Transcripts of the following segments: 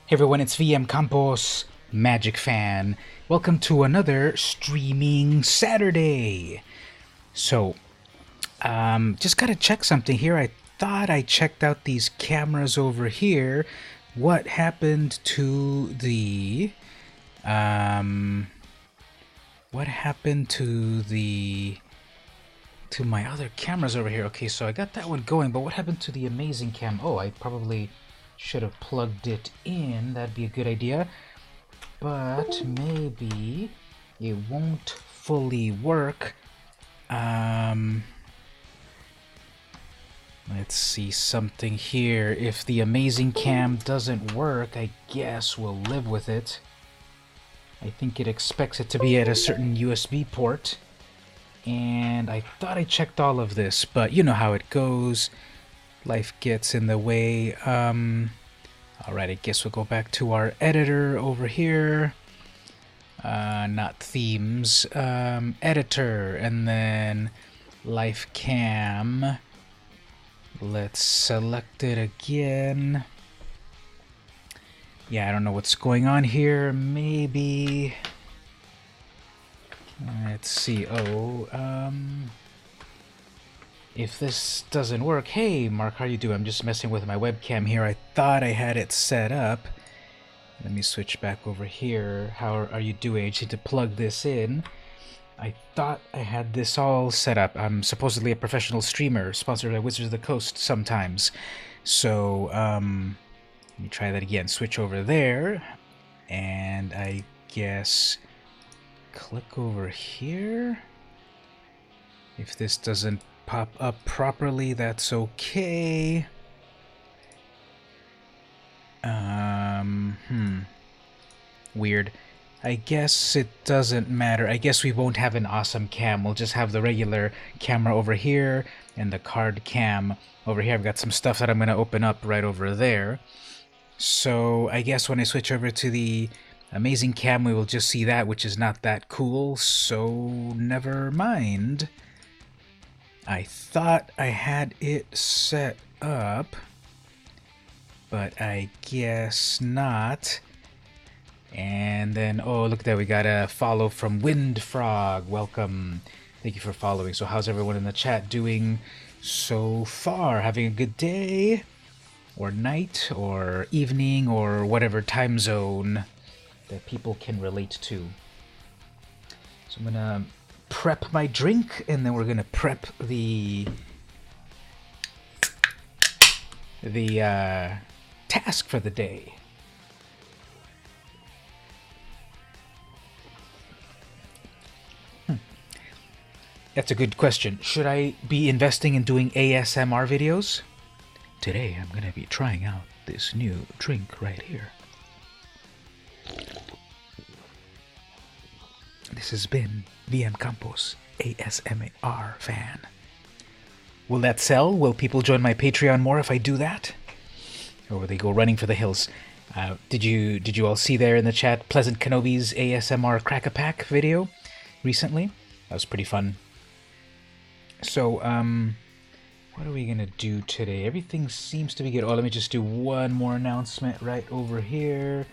Hey everyone, it's VM Campos, Magic Fan. Welcome to another streaming Saturday. So, just gotta check something here. I thought I checked out these cameras over here. What happened to the, what happened to my other cameras over here? Okay, so I got that one going, but what happened to the amazing cam? Oh, I probably should have plugged it in. That'd be a good idea. But maybe it won't fully work. Let's see something here. If the amazing cam doesn't work, I guess we'll live with it. I think it expects it to be at a certain USB port. And I thought I checked all of this, but you know how it goes. Life gets in the way. Alright, I guess we'll go back to our editor over here. Not themes. Editor, and then life cam. Let's select it again. Yeah, I don't know what's going on here. Maybe... Let's see. If this doesn't work... Hey, Mark, how you doing? I'm just messing with my webcam here. I thought I had it set up. Let me switch back over here. How are you doing? I just need to plug this in. I thought I had this all set up. I'm supposedly a professional streamer, sponsored by Wizards of the Coast sometimes. So, let me try that again. Switch over there. And I guess... click over here. If this doesn't pop up properly, that's okay. Weird. I guess it doesn't matter. I guess we won't have an awesome cam. We'll just have the regular camera over here and the card cam over here. I've got some stuff that I'm going to open up right over there. So I guess when I switch over to the amazing cam, we will just see that, which is not that cool, so never mind. I thought I had it set up, but I guess not. And then, oh, look at that, we got a follow from Windfrog. Welcome. Thank you for following. So how's everyone in the chat doing so far? Having a good day? Or night? Or evening? Or whatever time zone that people can relate to. So I'm gonna prep my drink, and then we're gonna prep the task for the day. That's a good question. Should I be investing in doing ASMR videos? Today I'm gonna be trying out this new drink right here. This has been VM Campos, ASMR fan. Will that sell? Will people join my Patreon more if I do that? Or will they go running for the hills? Did you all see there in the chat Pleasant Kenobi's ASMR Crack-a-Pack video recently? That was pretty fun. So, what are we gonna do today? Everything seems to be good. Oh, let me just do one more announcement right over here.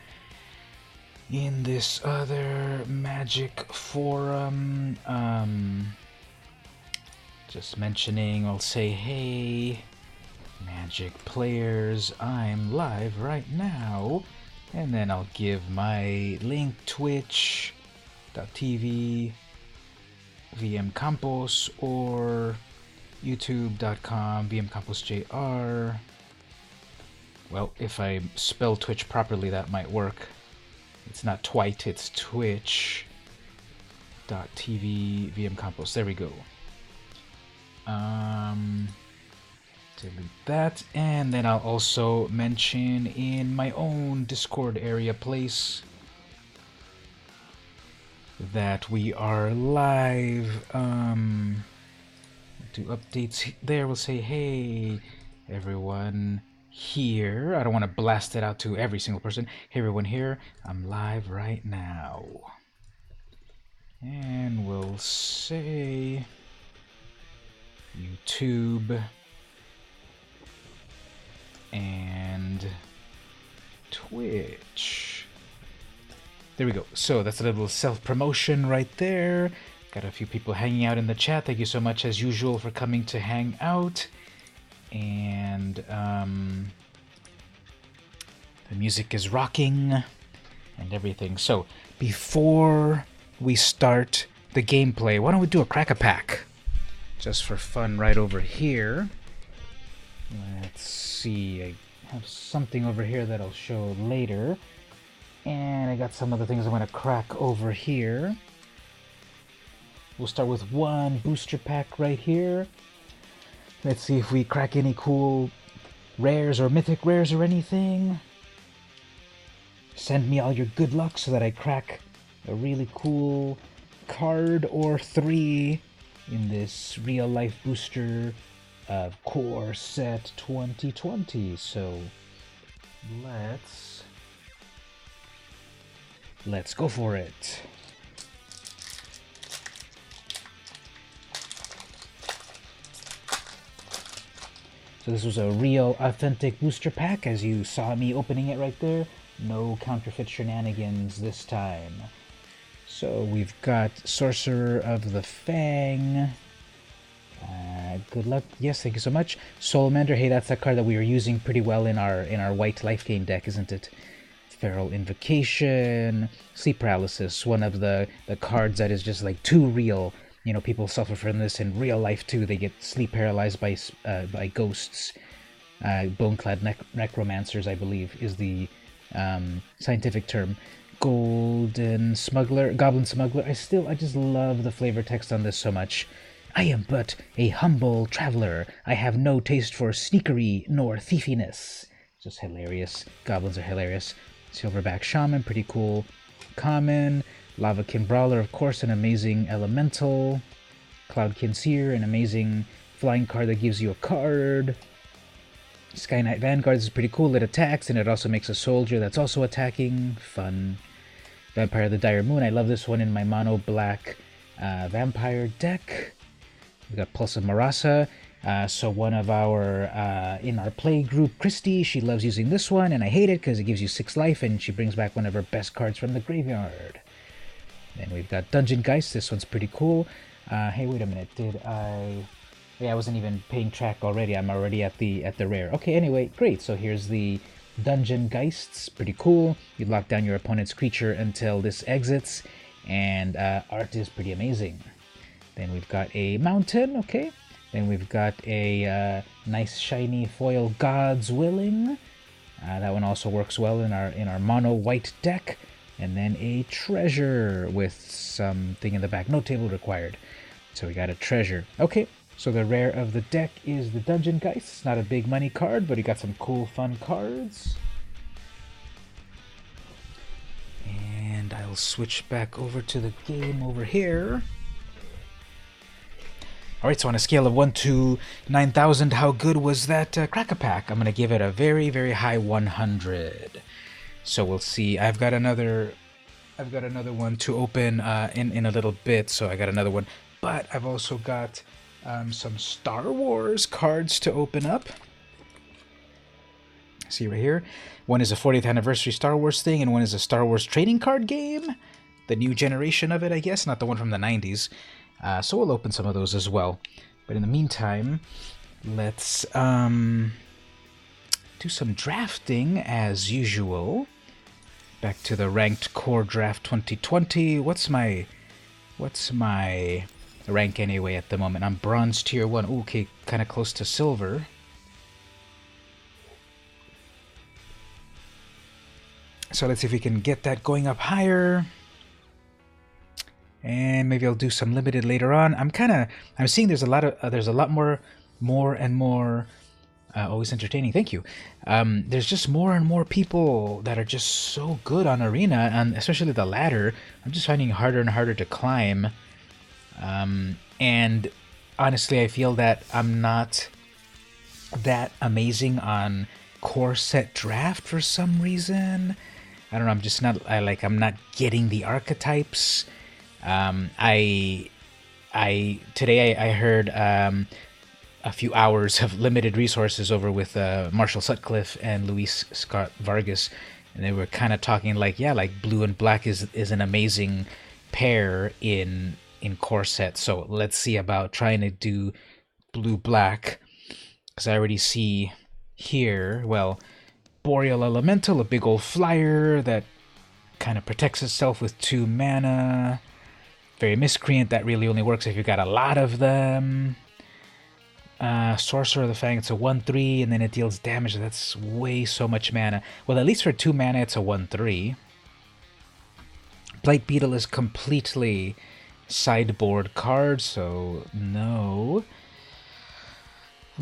In this other Magic forum, just mentioning, I'll say, hey, Magic players, I'm live right now. And then I'll give my link, twitch.tv, VM Campos, or youtube.com, VM Campos JR. Well, if I spell Twitch properly, that might work. It's not Twite, it's twitch.tv VM Campos. There we go. Delete that, and then I'll also mention in my own Discord area place that we are live. Do updates there. We'll say, hey, everyone here. I don't want to blast it out to every single person. Hey, everyone here. I'm live right now. And we'll say YouTube and Twitch. There we go. So that's a little self-promotion right there. Got a few people hanging out in the chat. Thank you so much, as usual, for coming to hang out. And the music is rocking and everything. So before we start the gameplay, why don't we do a crack-a-pack? Just for fun right over here. Let's see. I have something over here that I'll show later. And I got some other things I'm going to crack over here. We'll start with one booster pack right here. Let's see if we crack any cool rares or mythic rares or anything. Send me all your good luck so that I crack a really cool card or 3 in this real life booster of Core Set 2020. So let's go for it. So this was a real authentic booster pack, as you saw me opening it right there. No counterfeit shenanigans this time. So we've got Sorcerer of the Fang. Good luck. Yes, thank you so much. Soulmender. Hey, that's that card that we were using pretty well in our white life game deck, isn't it? Feral Invocation. Sleep Paralysis. One of the cards that is just like too real. You know, people suffer from this in real life too. They get sleep paralyzed by ghosts. Boneclad necromancers, I believe, is the scientific term. Goblin Smuggler. I just love the flavor text on this so much. I am but a humble traveler. I have no taste for sneakery nor thiefiness. Just hilarious. Goblins are hilarious. Silverback Shaman, pretty cool. Common. Lavakin Brawler, of course, an amazing elemental. Cloudkin Seer, an amazing flying card that gives you a card. Sky Knight Vanguard, this is pretty cool. It attacks, and it also makes a soldier that's also attacking. Fun. Vampire of the Dire Moon, I love this one in my mono black vampire deck. We've got Pulse of Marasa. So one of our, in our play group, Christy, she loves using this one, and I hate it because it gives you 6 life, and she brings back one of her best cards from the graveyard. Then we've got Dungeon Geist. This one's pretty cool. Hey, wait a minute. Yeah, I wasn't even paying track already. I'm already at the rare. Okay, anyway, great. So here's the Dungeon Geists. Pretty cool. You lock down your opponent's creature until this exits, and art is pretty amazing. Then we've got a Mountain. Okay. Then we've got a nice shiny foil God's Willing. That one also works well in our mono white deck. And then a Treasure with something in the back. No table required. So we got a Treasure. Okay, so the rare of the deck is the Dungeon Geist. It's not a big money card, but you got some cool, fun cards. And I'll switch back over to the game over here. Alright, so on a scale of 1 to 9,000, how good was that crack-a-pack? I'm going to give it a very, very high 100. So we'll see. I've got another one to open in a little bit, so I got another one. But I've also got some Star Wars cards to open up. See right here. One is a 40th anniversary Star Wars thing, and one is a Star Wars trading card game. The new generation of it, I guess, not the one from the 90s. So we'll open some of those as well. But in the meantime, let's do some drafting as usual. Back to the ranked core draft 2020. What's my rank anyway at the moment? I'm bronze tier 1. Ooh, okay, kind of close to silver. So let's see if we can get that going up higher. And maybe I'll do some limited later on. I'm seeing there's a lot more and more. Always entertaining. Thank you. There's just more and more people that are just so good on Arena, and especially the ladder. I'm just finding it harder and harder to climb. And honestly, I feel that I'm not that amazing on core set draft for some reason. I don't know. I'm just not. I'm not getting the archetypes. Today I heard a few hours of limited resources over with Marshall Sutcliffe and Luis Scott Vargas. And they were kind of talking like, yeah, like blue and black is an amazing pair in core set. So let's see about trying to do blue black, because I already see here, well, Boreal Elemental, a big old flyer that kind of protects itself with 2 mana. Very Miscreant, that really only works if you got a lot of them. Sorcerer of the Fang, it's a 1/3, and then it deals damage. That's way so much mana. Well, at least for 2 mana, it's a 1/3. Blight Beetle is completely sideboard card, so no.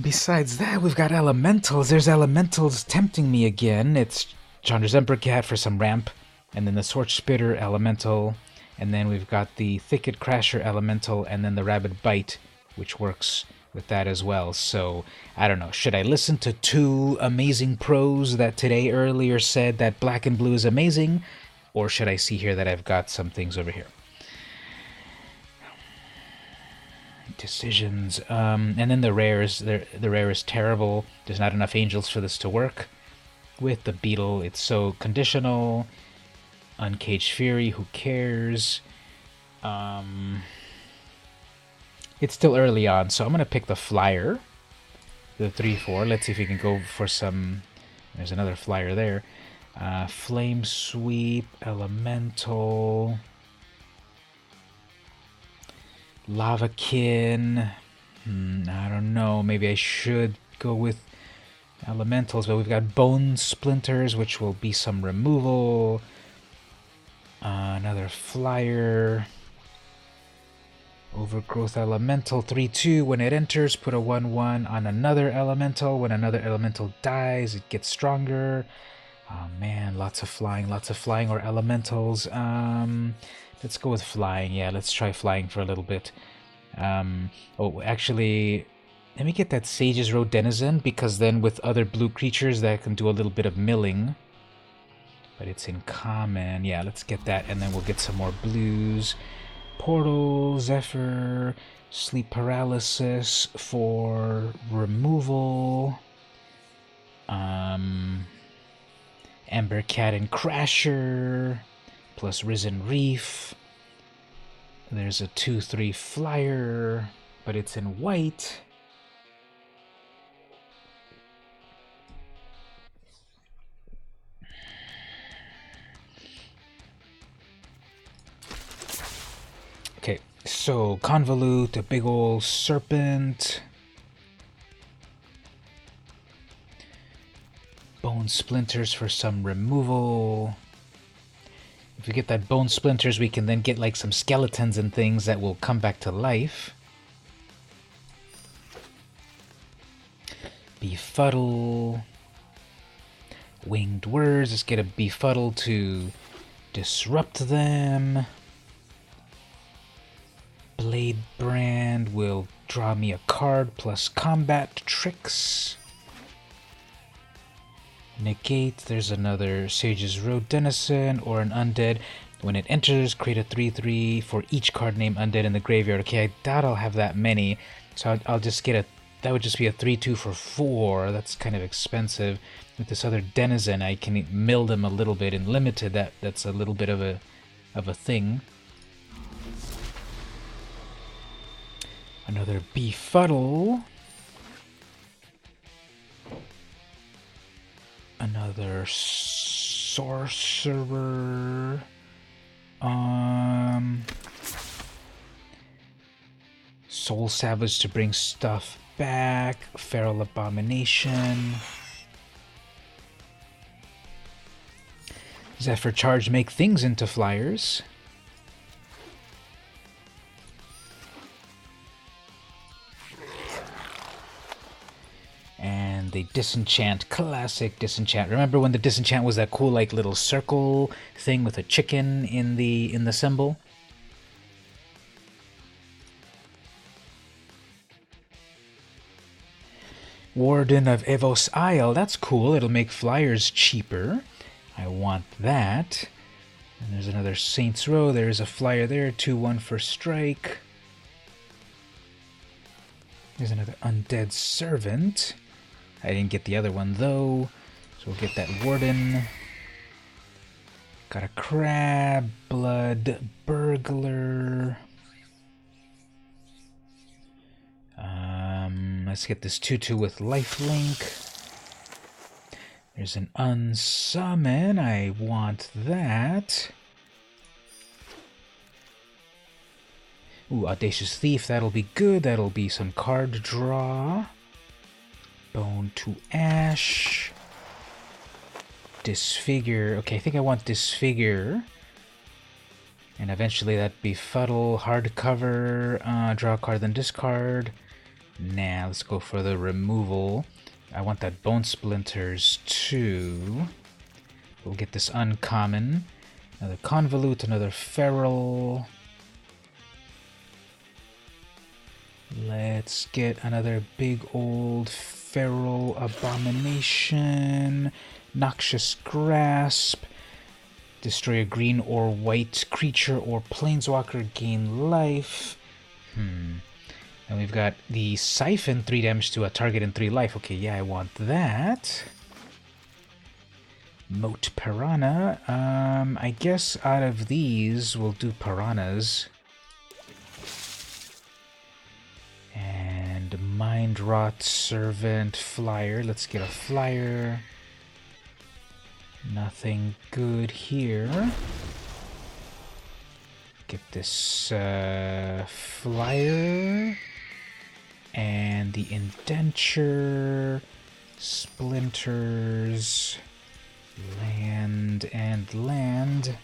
Besides that, we've got Elementals. There's Elementals tempting me again. It's Chandra's Embercat for some ramp, and then the Scorch Spitter Elemental, and then we've got the Thicket Crasher Elemental, and then the Rabid Bite, which works with that as well. So, I don't know. Should I listen to 2 amazing pros that today earlier said that black and blue is amazing? Or should I see here that I've got some things over here? Decisions. And then the rares. The rare is terrible. There's not enough angels for this to work. With the beetle, it's so conditional. Uncaged Fury, who cares? It's still early on, so I'm going to pick the flyer. The 3/4. Let's see if we can go for some... There's another flyer there. Flame Sweep, Elemental... Lavakin. I don't know. Maybe I should go with Elementals, but we've got Bone Splinters, which will be some removal. Another flyer. Overgrowth Elemental 3/2. When it enters, put a 1/1 on another elemental. When another elemental dies, it gets stronger. Oh man, lots of flying or elementals. Let's go with flying. Yeah, let's try flying for a little bit. Oh, actually, let me get that Sage's Road Denizen, because then with other blue creatures that can do a little bit of milling. But it's in common. Yeah, let's get that, and then we'll get some more blues. Portal, Zephyr, Sleep Paralysis for removal. Embercat and Crasher, plus Risen Reef. There's a 2/3 flyer, but it's in white. Okay, so Convolute, a big old serpent. Bone Splinters for some removal. If we get that Bone Splinters, we can then get like some skeletons and things that will come back to life. Befuddle. Winged Words. Let's get a Befuddle to disrupt them. Blade Brand will draw me a card plus combat tricks. Negate, there's another Sage's Road Denizen or an Undead. When it enters, create a 3/3 for each card named Undead in the graveyard. Okay, I doubt I'll have that many, so I'll just get a... That would just be a 3/2 for 4. That's kind of expensive. With this other Denizen, I can mill them a little bit. In limited, that's a little bit of a thing. Another Befuddle. Another Sorcerer. Soul Savage to bring stuff back. Feral Abomination. Zephyr Charge, make things into flyers. And the Disenchant, classic Disenchant. Remember when the Disenchant was that cool like little circle thing with a chicken in the symbol? Warden of Evos Isle, that's cool. It'll make flyers cheaper. I want that. And there's another Saints Row. There's a flyer there. 2/1 for strike. There's another Undead Servant. I didn't get the other one though, so we'll get that Warden. Got a crab, blood, burglar. Let's get this 2/2 with lifelink. There's an unsummon. I want that. Ooh, Audacious Thief. That'll be good. That'll be some card draw. Bone to Ash. Disfigure. Okay, I think I want Disfigure. And eventually that'd Befuddle, hardcover, draw a card, then discard. Nah, let's go for the removal. I want that Bone Splinters too. We'll get this uncommon. Another Convolute, another Feral. Let's get another big old Feral Abomination. Noxious Grasp. Destroy a green or white creature or planeswalker, gain life. And we've got the Siphon, 3 damage to a target and 3 life. Okay, yeah, I want that. Moat Piranha. I guess out of these, we'll do Piranhas. And Mind Rot, Servant, Flyer. Let's get a Flyer. Nothing good here. Get this Flyer. And the Indenture. Splinters. Land and land.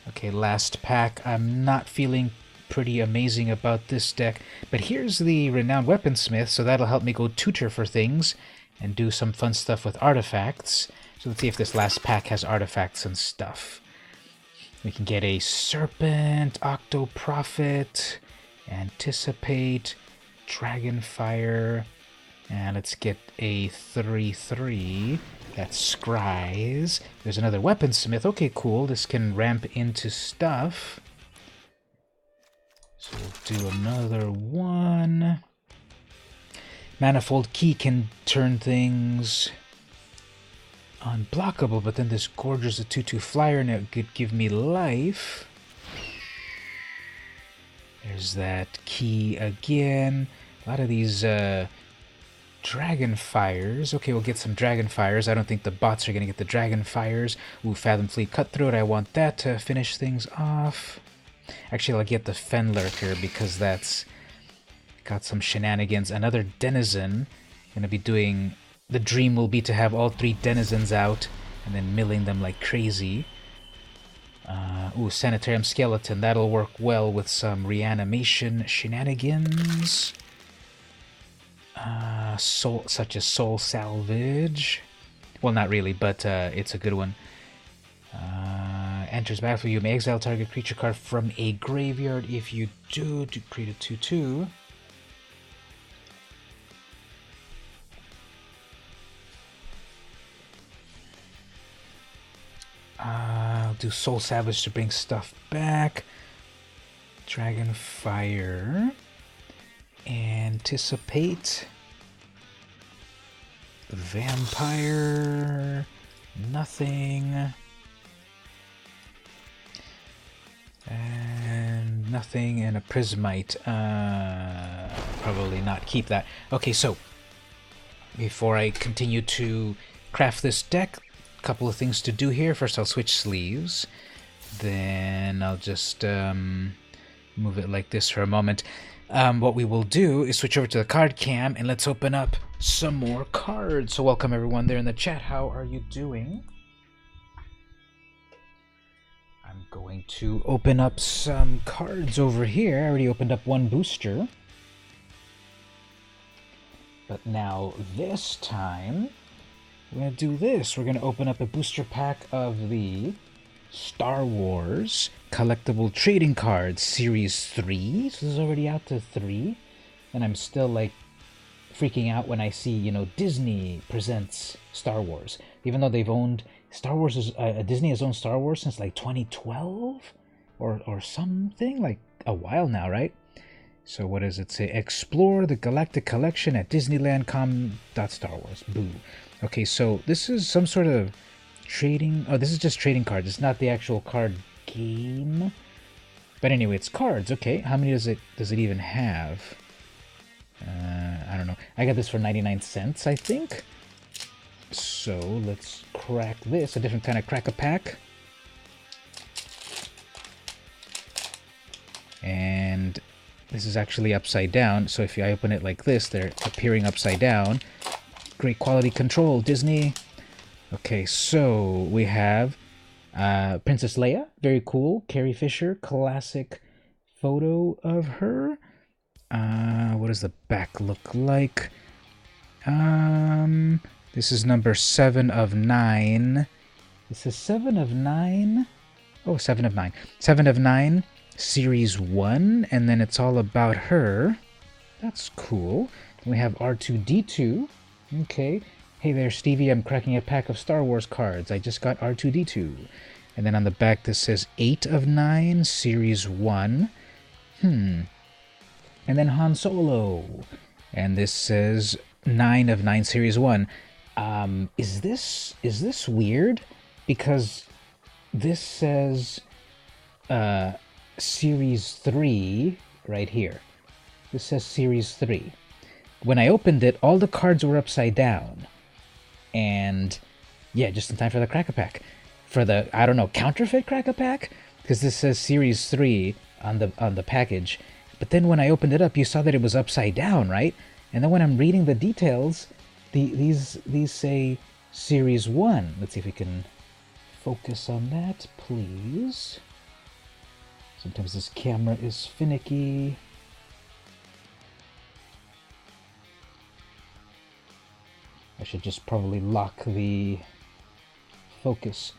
Okay, last pack. I'm not feeling pretty amazing about this deck, but here's the Renowned Weaponsmith, so that'll help me go tutor for things and do some fun stuff with artifacts. So let's see if this last pack has artifacts and stuff. We can get a Serpent, Octoprophet, Anticipate, Dragonfire, and let's get a 3/3. That's Scries. There's another Weaponsmith. Okay, cool. This can ramp into stuff. So we'll do another one. Manifold Key can turn things unblockable, but then this Gorger's a 2/2 flyer and it could give me life. There's that key again. A lot of these Dragonfires. Okay, we'll get some Dragonfires. I don't think the bots are going to get the Dragonfires. Ooh, Fathom Fleet Cutthroat. I want that to finish things off. Actually, I'll get the Fenlurker because that's got some shenanigans. Another Denizen. Going to be doing... The dream will be to have all 3 Denizens out and then milling them like crazy. Ooh, Sanitarium Skeleton. That'll work well with some reanimation shenanigans. Such as Soul Salvage. Well, not really, but it's a good one. Enters battlefield. You may exile target creature card from a graveyard. If you do, to create a 2/2. I'll do Soul Salvage to bring stuff back. Dragonfire. Anticipate. Vampire. Nothing. And nothing, and a Prismite. Probably not keep that. Okay, so before I continue to craft this deck, a couple of things to do here. First, I'll switch sleeves. Then I'll just move it like this for a moment. What we will do is switch over to the card cam and let's open up some more cards. So welcome everyone there in the chat. How are you doing? I'm going to open up some cards over here. I already opened up one booster. But now this time, we're going to do this. We're going to open up a booster pack of the Star Wars Collectible Trading Cards Series 3. So this is already out to 3. And I'm still like freaking out when I see, you know, Disney presents Star Wars. Even though they've owned... Star Wars is... Disney has owned Star Wars since like 2012? Or something? Like a while now, right? So what does it say? Explore the Galactic Collection at Disneyland.com.StarWars. Boo. Okay, so this is some sort of trading... Oh, this is just trading cards. It's not the actual card game. But anyway, it's cards. Okay, how many does it even have? I don't know. I got this for 99 cents, I think. So let's crack this. A different kind of crack-a-pack. And this is actually upside down. So if I open it like this, they're appearing upside down. Great quality control, Disney. Okay, so we have Princess Leia. Very cool. Carrie Fisher. Classic photo of her. What does the back look like? This is number 7 of 9. This is 7 of 9. Oh, 7 of 9. 7 of 9, Series 1, and then it's all about her. That's cool. We have R2-D2. Okay. Hey there, Stevie, I'm cracking a pack of Star Wars cards. I just got R2-D2. And then on the back this says 8 of 9, Series 1. And then Han Solo. And this says 9 of 9, Series 1. Is this weird? Because this says Series 3 right here. This says Series 3. When I opened it, all the cards were upside down. And yeah, just in time for the Crack-a-Pack. For the, I don't know, counterfeit Crack-a-Pack? Because this says Series 3 on the package. But then when I opened it up, you saw that it was upside down, right? And then when I'm reading the details, these say Series 1. Let's see if we can focus on that, please. Sometimes this camera is finicky. I should just probably lock the focus.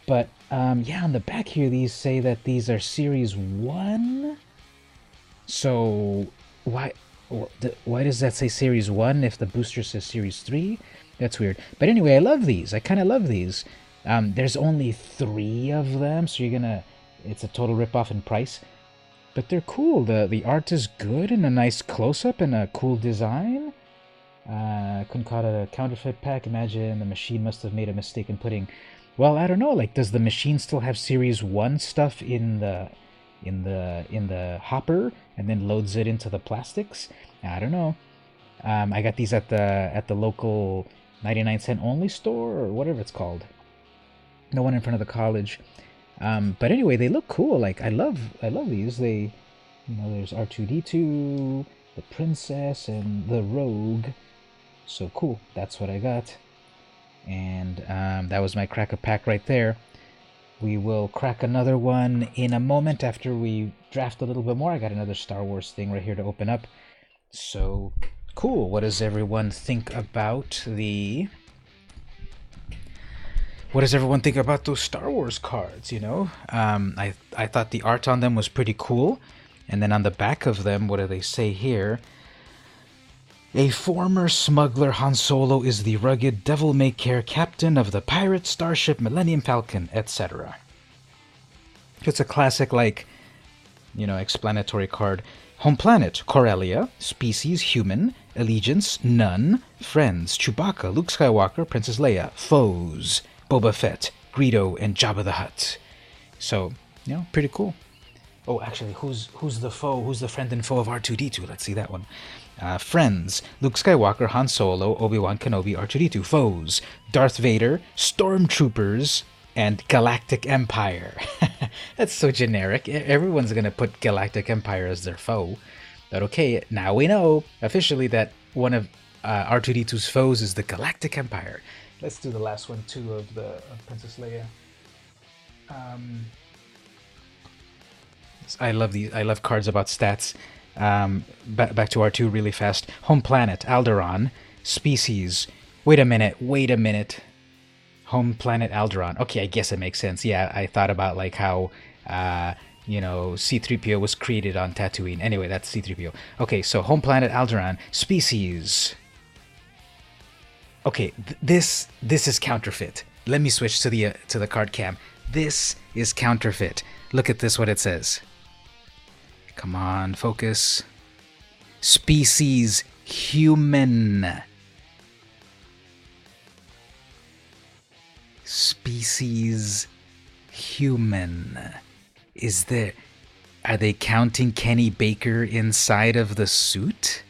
But yeah, on the back here, these say that these are Series 1. So why does that say Series 1 if the booster says Series 3? That's weird. But anyway, I love these. I kind of love these. There's only 3 of them, so it's a total ripoff in price. But they're cool. The art is good and a nice close-up and a cool design. Couldn't call it a counterfeit pack. Imagine the machine must have made a mistake in putting... Well, I don't know. Like, does the machine still have Series 1 stuff in the hopper and then loads it into the plastics? I don't know. I got these at the local 99-cent only store or whatever it's called. The one in front of the college. But anyway, they look cool. Like, I love these. They, there's R2-D2, the princess, and the rogue. So cool. That's what I got. And that was my Crack-a-Pack right there. We will crack another one in a moment after we draft a little bit more. I got another Star Wars thing right here to open up. So cool. What does everyone think about What does everyone think about those Star Wars cards, I thought the art on them was pretty cool. And then on the back of them, what do they say here? A former smuggler, Han Solo is the rugged, devil-may-care captain of the pirate starship Millennium Falcon, etc. It's a classic, explanatory card. Home planet, Corellia. Species, human. Allegiance, none. Friends, Chewbacca, Luke Skywalker, Princess Leia. Foes, Boba Fett, Greedo, and Jabba the Hutt. So, pretty cool. Oh, actually, who's the foe? Who's the friend and foe of R2-D2? Let's see that one. Friends, Luke Skywalker, Han Solo, Obi-Wan Kenobi, R2-D2. Foes, Darth Vader, Stormtroopers, and Galactic Empire. That's so generic. Everyone's going to put Galactic Empire as their foe. But okay, now we know officially that one of R2-D2's foes is the Galactic Empire. Let's do the last one too of Princess Leia. I love these. I love cards about stats. Back to R2 really fast. Home planet, Alderaan. Species. Wait a minute. Home planet, Alderaan. Okay, I guess it makes sense. Yeah, I thought about how C-3PO was created on Tatooine. Anyway, that's C-3PO. Okay, so home planet, Alderaan. Species. Okay, this is counterfeit. Let me switch to the card cam. This is counterfeit. Look at this, what it says. Come on, focus. Species, human. Species human. Are they counting Kenny Baker inside of the suit?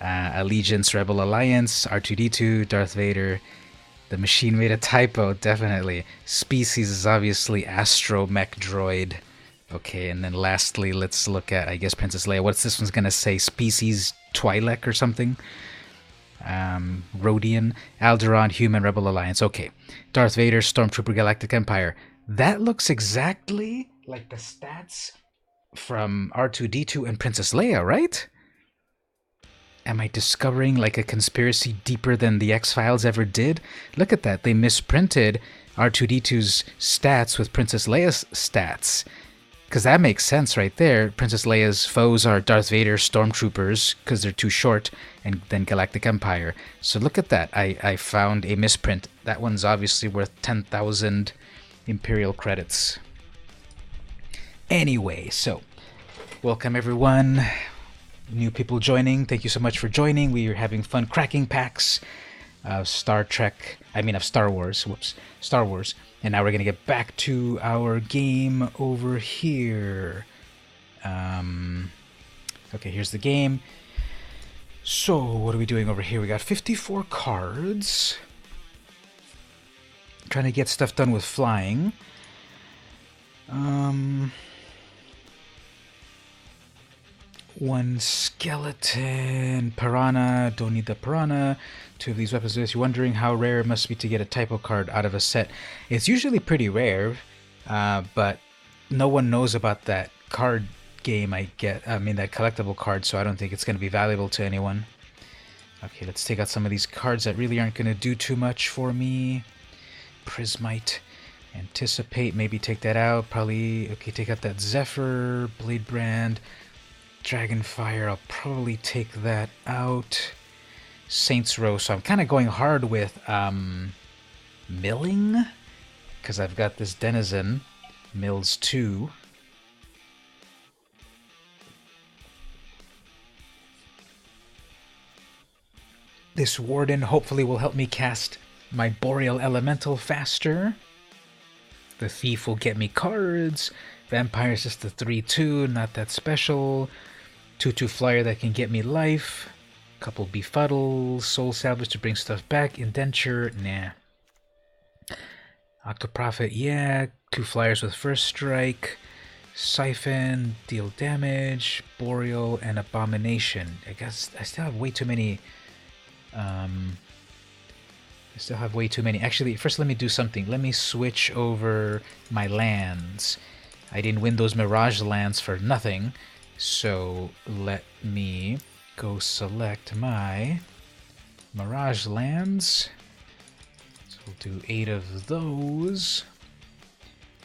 Allegiance, Rebel Alliance, R2-D2, Darth Vader. The machine made a typo, definitely. Species is obviously Astromech Droid. Okay, and then lastly, let's look at, I guess, Princess Leia. What's this one's gonna say? Species Twi'lek or something? Rodian, Alderaan, Human, Rebel Alliance. Okay. Darth Vader, Stormtrooper, Galactic Empire. That looks exactly like the stats from R2-D2 and Princess Leia, right? Am I discovering like a conspiracy deeper than the X-Files ever did? Look at that. They misprinted R2-D2's stats with Princess Leia's stats. Because that makes sense right there. Princess Leia's foes are Darth Vader, Stormtroopers, because they're too short, and then Galactic Empire. So look at that. I found a misprint. That one's obviously worth 10,000 Imperial credits. Anyway, so welcome everyone. New people joining. Thank you so much for joining. We are having fun cracking packs of Star Wars. Star Wars. And now we're going to get back to our game over here. Okay, here's the game. So, what are we doing over here? We got 54 cards. Trying to get stuff done with flying. One skeleton, piranha, don't need the piranha. Two of these weapons. If you're wondering how rare it must be to get a typo card out of a set, it's usually pretty rare, but no one knows about that card game that collectible card, so I don't think it's going to be valuable to anyone. Okay, let's take out some of these cards that really aren't going to do too much for me. Prismite, Anticipate, maybe take that out. Probably, okay, take out that Zephyr, Blade Brand, Dragonfire, I'll probably take that out. Saints Row, so I'm kind of going hard with Milling, because I've got this Denizen, Mills 2. This Warden hopefully will help me cast my Boreal Elemental faster. The Thief will get me cards. Vampire's just a 3-2, not that special. 2-2 flyer that can get me life. Couple Befuddles. Soul Salvage to bring stuff back. Indenture, nah. Octoprophet, yeah. 2 flyers with first strike. Siphon, deal damage. Boreal, and Abomination. I guess I still have way too many. Actually, first let me do something. Let me switch over my lands. I didn't win those Mirage lands for nothing. So let me go select my Mirage lands. So we'll do 8 of those.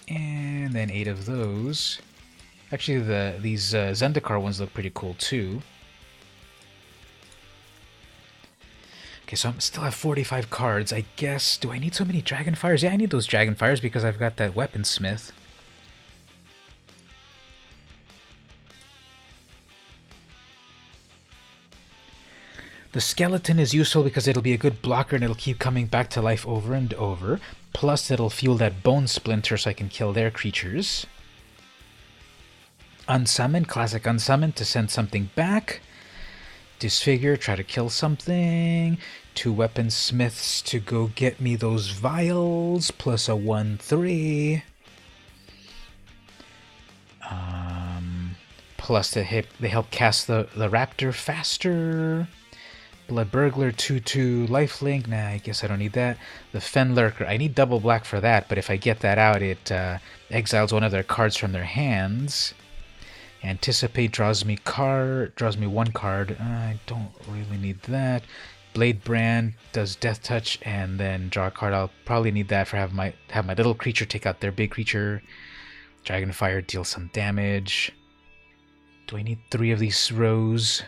And then 8 of those. Actually, these Zendikar ones look pretty cool too. Okay, so I still have 45 cards. I guess, do I need so many Dragonfires? Yeah, I need those Dragonfires because I've got that Weaponsmith. The skeleton is useful because it'll be a good blocker and it'll keep coming back to life over and over. Plus, it'll fuel that Bone Splinter so I can kill their creatures. Unsummon, classic unsummon to send something back. Disfigure, try to kill something. 2 Weaponsmiths to go get me those vials, plus a 1/3. Plus they help cast the Raptor faster. Blood Burglar, 2/2 lifelink. Nah, I guess I don't need that. The Fenlurker, I need double black for that, but if I get that out, it exiles one of their cards from their hands. Anticipate draws me 1 card. I don't really need that. Blade Brand does Death Touch and then draw a card. I'll probably need that for have my little creature take out their big creature. Dragonfire deals some damage. Do I need 3 of these rows?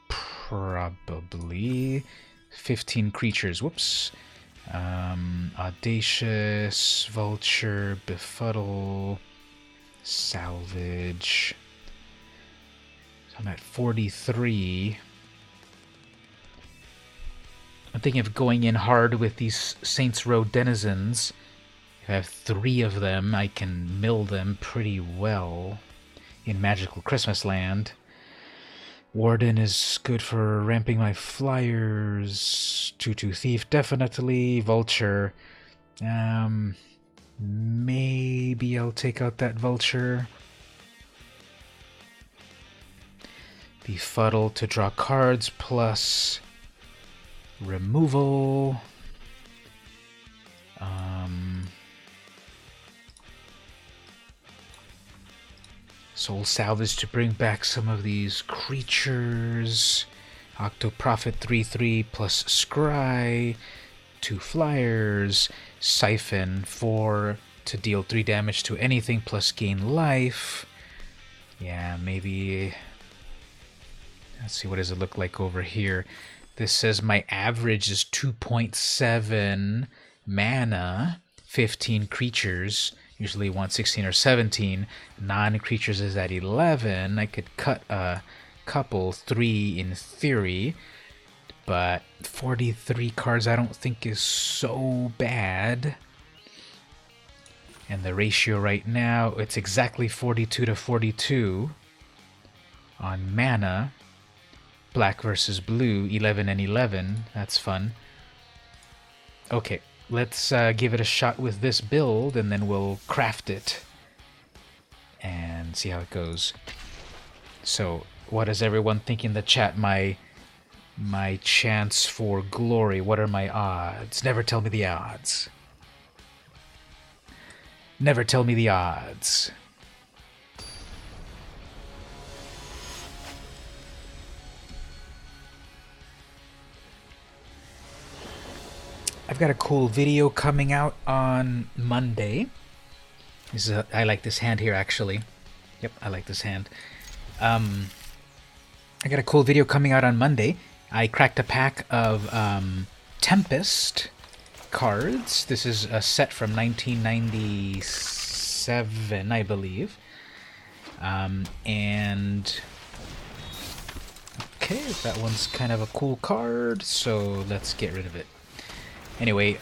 Probably. 15 creatures. Whoops. Audacious, Vulture, Befuddle, Salvage. So I'm at 43. I'm thinking of going in hard with these Saints Row denizens. If I have 3 of them, I can mill them pretty well in Magical Christmas Land. Warden is good for ramping my flyers. 2-2 Thief, definitely. Vulture. Maybe I'll take out that Vulture. Befuddle to draw cards plus removal. Soul Salvage to bring back some of these creatures. Octoprophet 3/3 plus Scry. 2 flyers. Siphon 4 to deal 3 damage to anything plus gain life. Yeah, maybe... Let's see, what does it look like over here? This says my average is 2.7 mana, 15 creatures. Usually want 16 or 17. Non-creatures is at 11. I could cut a couple, 3 in theory. But 43 cards I don't think is so bad. And the ratio right now, it's exactly 42 to 42 on mana. Black versus blue, 11 and 11. That's fun. Okay, let's give it a shot with this build, and then we'll craft it and see how it goes. So, what does everyone think in the chat? My chance for glory. What are my odds? Never tell me the odds. Never tell me the odds. I've got a cool video coming out on Monday. I like this hand here, actually. Yep, I like this hand. I got a cool video coming out on Monday. I cracked a pack of Tempest cards. This is a set from 1997, I believe. And... okay, that one's kind of a cool card, so let's get rid of it. Anyway,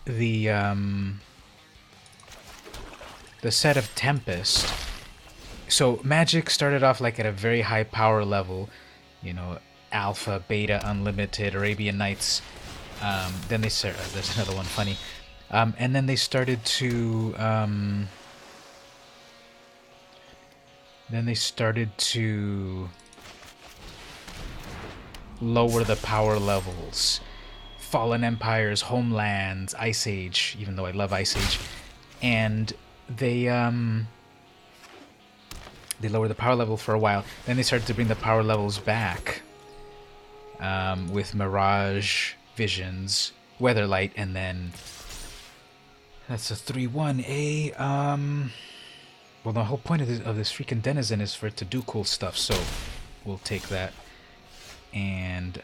the set of Tempest. So Magic started off like at a very high power level, you know, Alpha, Beta, Unlimited, Arabian Nights. Then they started. There's another one funny, and then they started to. Then they started to lower the power levels. Fallen Empires, Homelands, Ice Age, even though I love Ice Age, and they lowered the power level for a while. Then they started to bring the power levels back with Mirage, Visions, Weatherlight, and then that's a 3/1. Well, the whole point of this freaking Denizen is for it to do cool stuff, so we'll take that. And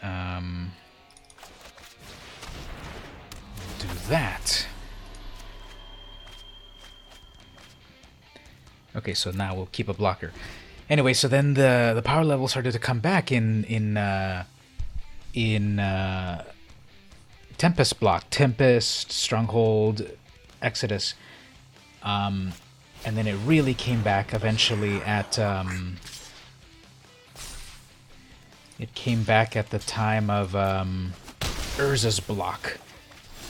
do that. Okay, so now we'll keep a blocker. Anyway, so then the power level started to come back in Tempest block, Tempest, Stronghold, Exodus, and then it really came back eventually at it came back at the time of Urza's block.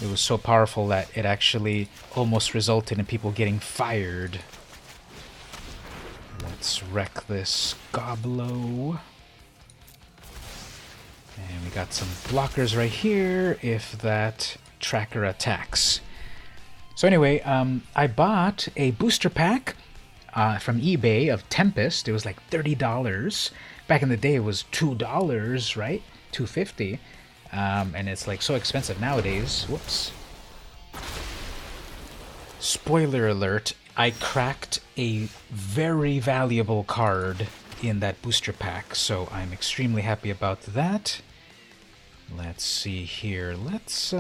It was so powerful that it actually almost resulted in people getting fired. Let's wreck this Goblo. And we got some blockers right here if that tracker attacks. So anyway, I bought a booster pack from eBay of Tempest. It was like $30. Back in the day it was $2, right? $2.50. And it's like so expensive nowadays. Whoops. Spoiler alert, I cracked a very valuable card in that booster pack, so I'm extremely happy about that. Let's see here. Let's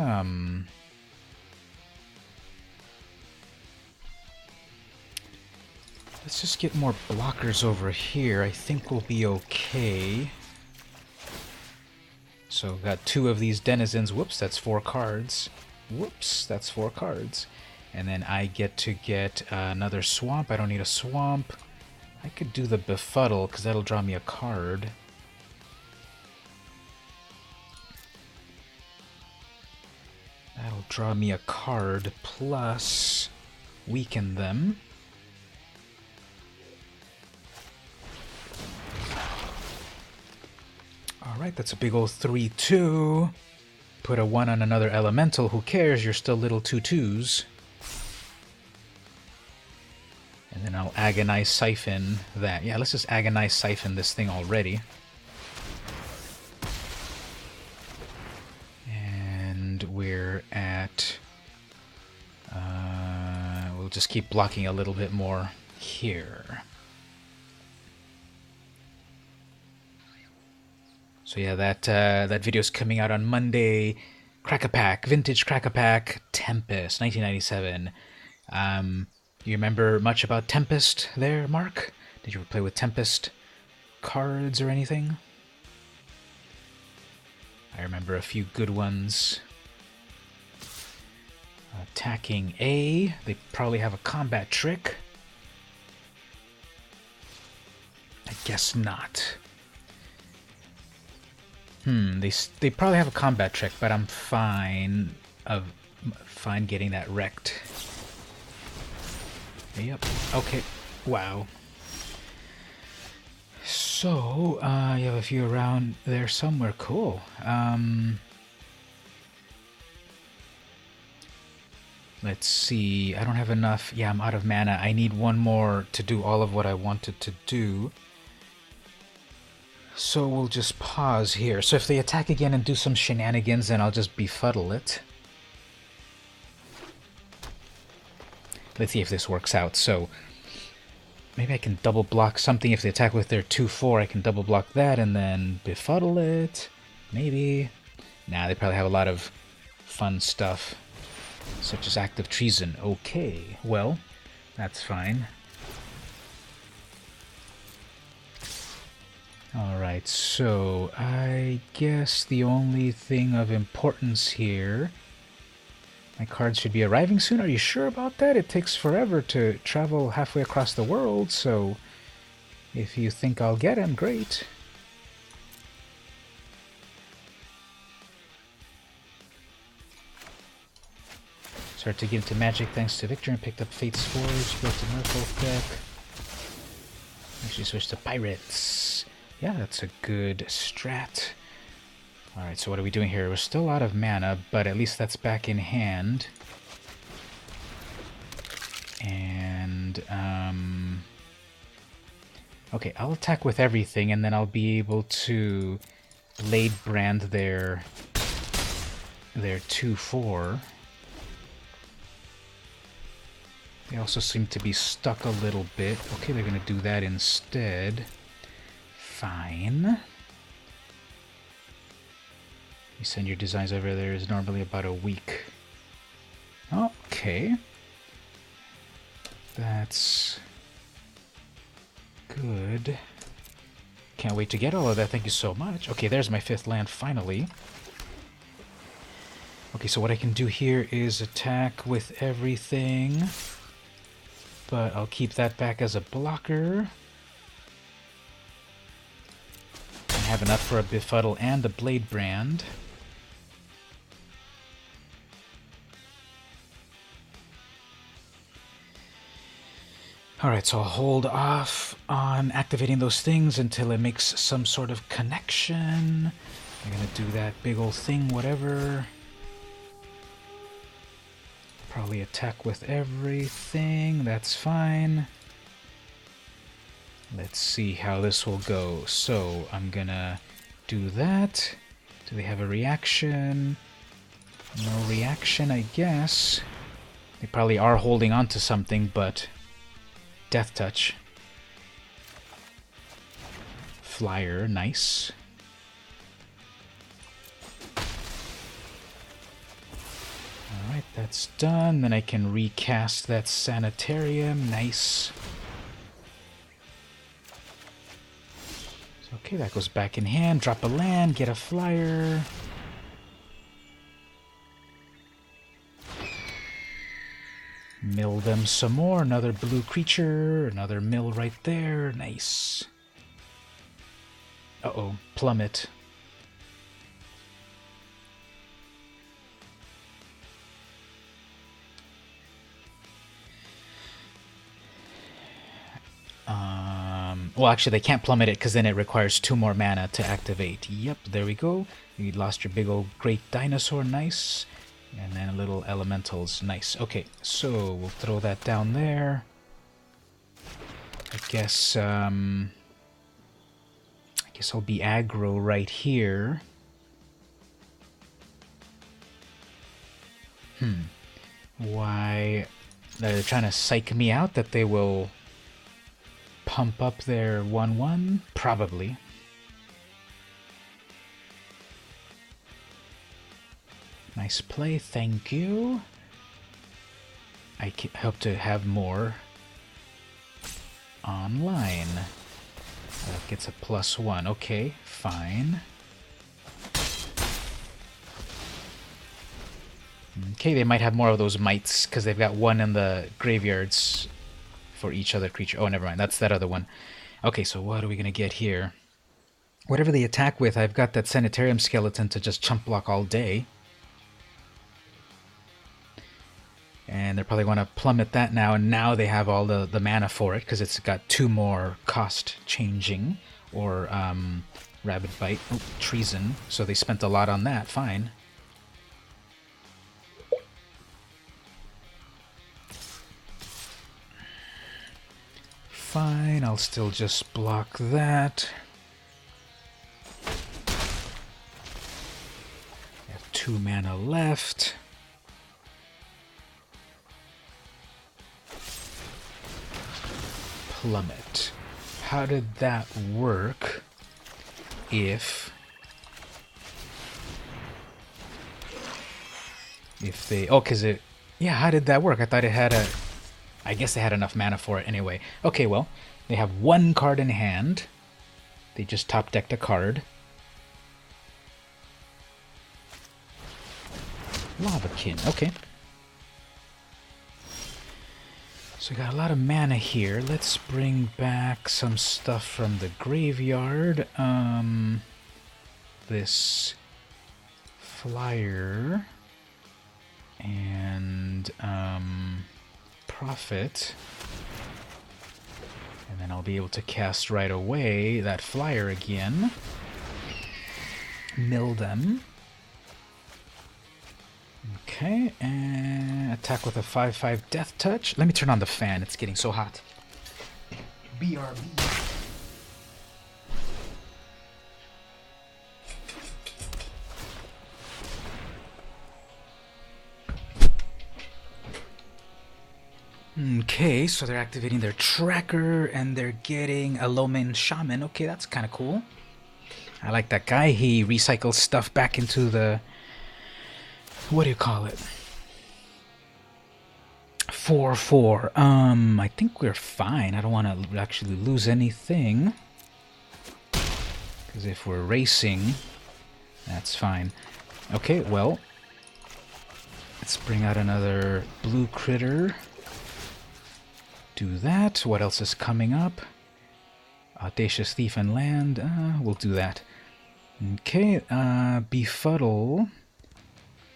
just get more blockers over here. I think we'll be okay. So got 2 of these denizens. Whoops, that's 4 cards. Whoops, that's 4 cards. And then I get to get another swamp. I don't need a swamp. I could do the Befuddle, because that'll draw me a card. That'll draw me a card, plus weaken them. Alright, that's a big old 3-2. Put a 1 on another elemental, who cares? You're still little 2/2s. And then I'll Agonize Siphon that. Yeah, let's just Agonize Siphon this thing already. And we're at... we'll just keep blocking a little bit more here. So yeah, that video's coming out on Monday. Crack-a-Pack, Vintage Crack-a-Pack, Tempest, 1997. You remember much about Tempest there, Mark? Did you ever play with Tempest cards or anything? I remember a few good ones. Attacking A. They probably have a combat trick. I guess not. They probably have a combat trick, but I'm fine getting that wrecked. Yep. Okay. Wow. So, you have a few around there somewhere. Cool. Let's see. I don't have enough. Yeah, I'm out of mana. I need 1 more to do all of what I wanted to do. So we'll just pause here. So if they attack again and do some shenanigans, then I'll just Befuddle it. Let's see if this works out. So maybe I can double block something. If they attack with their 2/4, I can double block that and then Befuddle it. Maybe. Nah, they probably have a lot of fun stuff, such as Act of Treason. Okay, well, that's fine. Alright, so I guess the only thing of importance here... My cards should be arriving soon. Are you sure about that? It takes forever to travel halfway across the world, so if you think I'll get them, great. Start to get into Magic thanks to Victor and picked up Fate's Forge, built a Merfolk deck. Actually switched to Pirates. Yeah, that's a good strat. Alright, so what are we doing here? We're still out of mana, but at least that's back in hand. And, okay, I'll attack with everything, and then I'll be able to Blade Brand their 2/4. They also seem to be stuck a little bit. Okay, they're going to do that instead. Fine. You send your designs over there is normally about a week. Okay. That's good. Can't wait to get all of that. Thank you so much. Okay, there's my 5th land finally. Okay, so what I can do here is attack with everything. But I'll keep that back as a blocker. I have enough for a Befuddle and a Blade Brand. Alright, so I'll hold off on activating those things until it makes some sort of connection. I'm gonna do that big old thing, whatever. Probably attack with everything, that's fine. Let's see how this will go. So I'm gonna do that. Do they have a reaction? No reaction, I guess. They probably are holding on to something, but Death Touch. Flyer, nice. Alright, that's done. Then I can recast that Sanitarium. Nice. Okay, that goes back in hand. Drop a land, get a flyer. Mill them some more. Another blue creature. Another mill right there. Nice. Uh-oh. Plummet. Well, actually, they can't plummet it because then it requires 2 more mana to activate. Yep, there we go. You lost your big old great dinosaur. Nice. And then little elementals. Nice. Okay, so we'll throw that down there. I guess I'll be aggro right here. Why? They're trying to psych me out that they will pump up their 1/1? Probably. Nice play, thank you. I hope to have more online. That gets a +1. Okay, fine. Okay, they might have more of those mites because they've got 1 in the graveyards for each other creature. Oh, never mind. That's that other one. Okay, so what are we going to get here? Whatever they attack with, I've got that Sanitarium Skeleton to just chump block all day. And they're probably going to plummet that now, and now they have all the mana for it because it's got 2 more cost changing, or Rabid Bite. Oh, Treason. So they spent a lot on that. Fine. Fine, I'll still just block that. I have 2 mana left. Plummet. How did that work if they... Oh, because it... Yeah, how did that work? I thought it had a... I guess they had enough mana for it anyway. Okay, well, they have 1 card in hand. They just top decked a card. Lavakin, okay. So we got a lot of mana here. Let's bring back some stuff from the graveyard. This flyer and Prophet, and then I'll be able to cast right away that flyer again. Mill them. Okay, and attack with a 5/5 Death Touch. Let me turn on the fan, it's getting so hot. BRB. Okay, so they're activating their tracker and they're getting a Lomin Shaman. Okay, that's kind of cool. I like that guy. He recycles stuff back into the... What do you call it? 4/4. I think we're fine. I don't want to actually lose anything. Because if we're racing, that's fine. Okay, well, let's bring out another blue critter. Do that. What else is coming up? Audacious Thief and Land. We'll do that. Okay, Befuddle.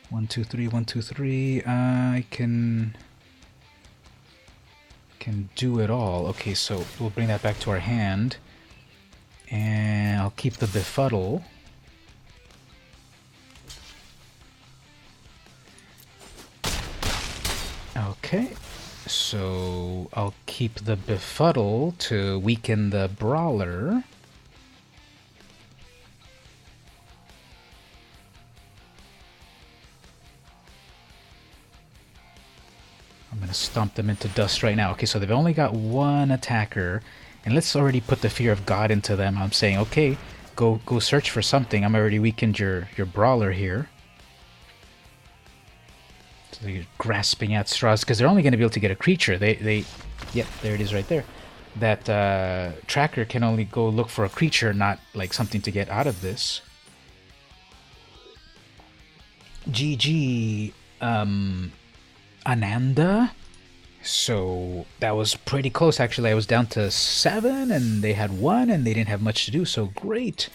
1, 2, 3, 1, 2, 3. I can do it all. Okay, so we'll bring that back to our hand. And I'll keep the Befuddle. Okay. So I'll keep the Befuddle to weaken the Brawler. I'm going to stomp them into dust right now. Okay, so they've only got 1 attacker. And let's already put the Fear of God into them. I'm saying, okay, go search for something. I'm already weakened your Brawler here. So they're grasping at straws because they're only going to be able to get a creature. Yep, there it is right there. that tracker can only go look for a creature, not like something to get out of this. GG, Ananda. So that was pretty close, actually. I was down to 7, and they had 1, and they didn't have much to do, so great.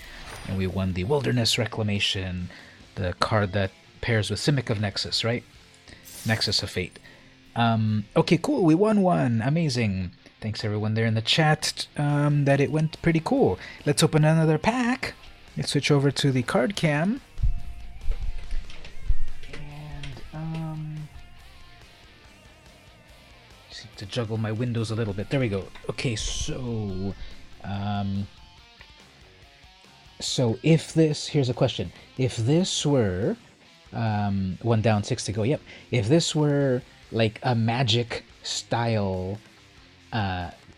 And we won the Wilderness Reclamation, the card that pairs with Simic of Nexus, right? Nexus of Fate. Okay, cool. We won one. Amazing. Thanks everyone there in the chat that it went pretty cool. Let's open another pack. Let's switch over to the card cam. And just need to juggle my windows a little bit. There we go. Okay, so so if this, here's a question. If this were 1 down, 6 to go. Yep. If this were like a Magic style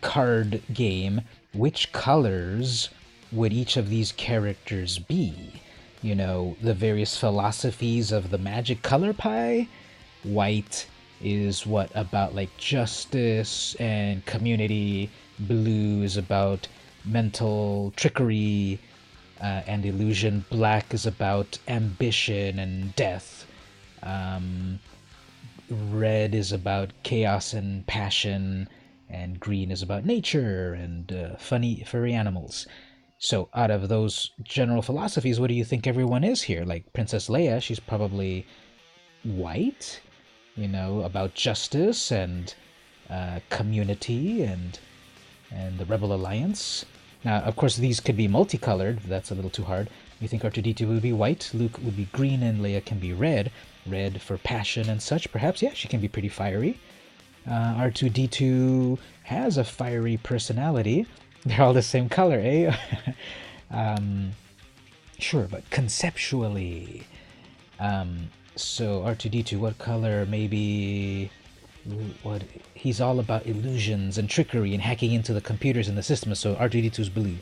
card game, which colors would each of these characters be? You know, the various philosophies of the Magic color pie. White is what about like justice and community. Blue is about mental trickery and illusion. Black is about ambition and death. Red is about chaos and passion, and green is about nature and funny furry animals. So out of those general philosophies, what do you think everyone is here? Like Princess Leia, she's probably white, you know, about justice and community and the Rebel Alliance. Now, of course, these could be multicolored. That's a little too hard. You think R2-D2 would be white, Luke would be green, and Leia can be red. Red for passion and such, perhaps. Yeah, she can be pretty fiery. R2-D2 has a fiery personality. They're all the same color, eh? Sure, but conceptually. So R2-D2, what color? Maybe... What? He's all about illusions and trickery and hacking into the computers and the systems, so R2-D2 is blue.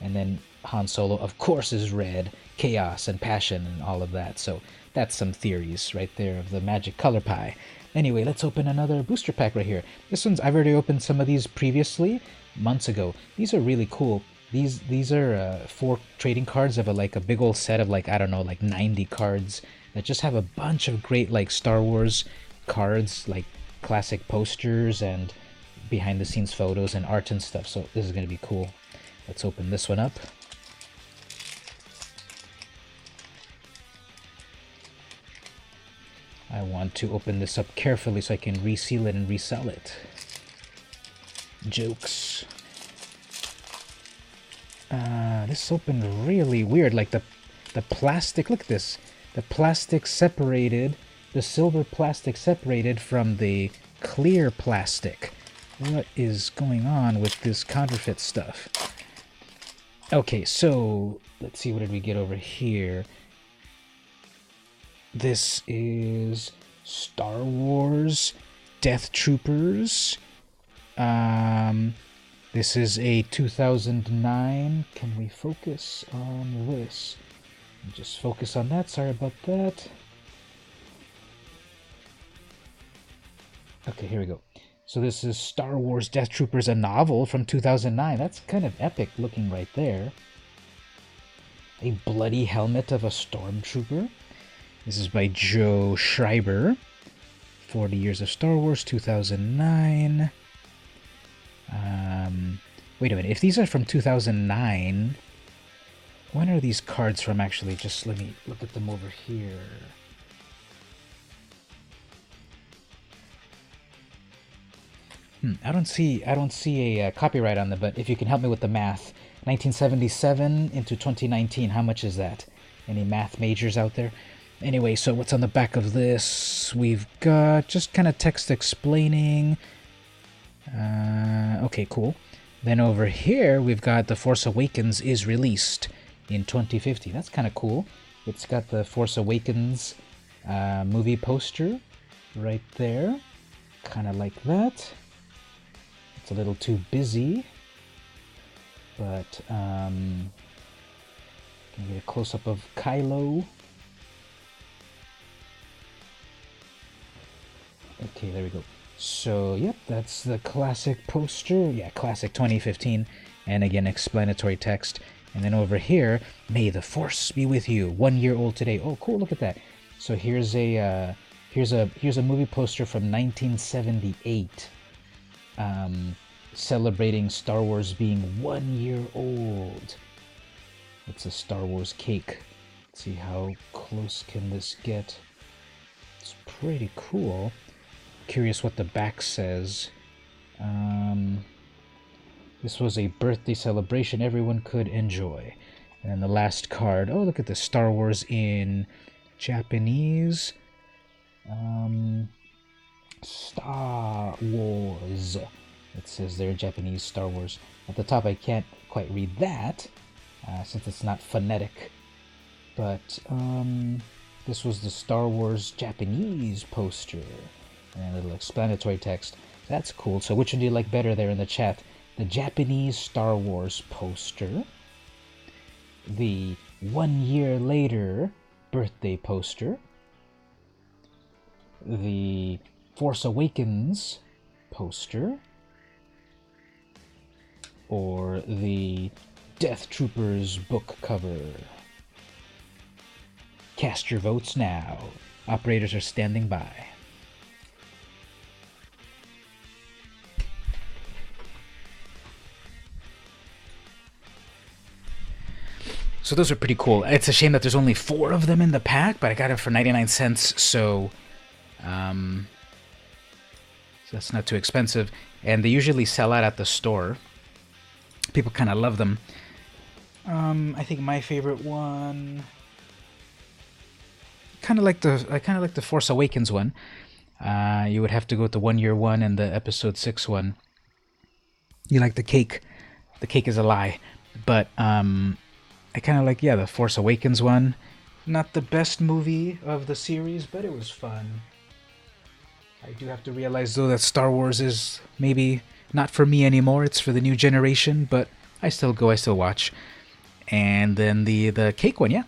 And then Han Solo, of course, is red. Chaos and passion and all of that. So that's some theories right there of the Magic color pie. Anyway, let's open another booster pack right here. This one's, I've already opened some of these previously, months ago. These are really cool. These are 4 trading cards of like a big old set of like, I don't know, like 90 cards that just have a bunch of great like Star Wars cards, like classic posters and behind the scenes photos and art and stuff. So this is going to be cool. Let's open this one up. I want to open this up carefully so I can reseal it and resell it. Jokes. This opened really weird. Like the plastic, look at this. The plastic separated, the silver plastic separated from the clear plastic. What is going on with this counterfeit stuff? Okay, so let's see, what did we get over here? This is Star Wars Death Troopers. This is a 2009. Can we focus on this? Just focus on that. Sorry about that. Okay, here we go. So this is Star Wars Death Troopers, a novel from 2009. That's kind of epic looking right there. A bloody helmet of a stormtrooper. This is by Joe Schreiber. 40 Years of Star Wars, 2009. Wait a minute. If these are from 2009, when are these cards from actually? Just let me look at them over here. I don't see a copyright on them, but if you can help me with the math. 1977 into 2019, how much is that? Any math majors out there? Anyway, so what's on the back of this? We've got just kind of text explaining. Okay, cool. Then over here, we've got The Force Awakens is released in 2050. That's kind of cool. It's got the Force Awakens movie poster right there. Kind of like that. It's a little too busy, but can you get a close-up of Kylo? Okay, there we go. So, yep, that's the classic poster. Yeah, classic 2015. And again, explanatory text. And then over here, may the force be with you. 1 year old today. Oh, cool! Look at that. So here's a movie poster from 1978, celebrating Star Wars being 1 year old. It's a Star Wars cake. Let's see how close can this get. It's pretty cool. Curious what the back says. This was a birthday celebration everyone could enjoy. And then the last card. Oh, look at this. Star Wars in Japanese. Star Wars. It says there, Japanese Star Wars. At the top, I can't quite read that, since it's not phonetic. But, this was the Star Wars Japanese poster. And a little explanatory text. That's cool. So which one do you like better there in the chat? The Japanese Star Wars poster, the 1 year later birthday poster, the Force Awakens poster, or the Death Troopers book cover? Cast your votes now. Operators are standing by. So those are pretty cool. It's a shame that there's only 4 of them in the pack, but I got it for 99 cents, so that's not too expensive. And they usually sell out at the store. People kind of love them. I think my favorite one, I kind of like the Force Awakens one. You would have to go with the 1 year one and the Episode 6 one. You like the cake? The cake is a lie, but I kind of like, the Force Awakens one. Not the best movie of the series, but it was fun. I do have to realize, though, that Star Wars is maybe not for me anymore. It's for the new generation, but I still go, I still watch. And then the cake one, yeah.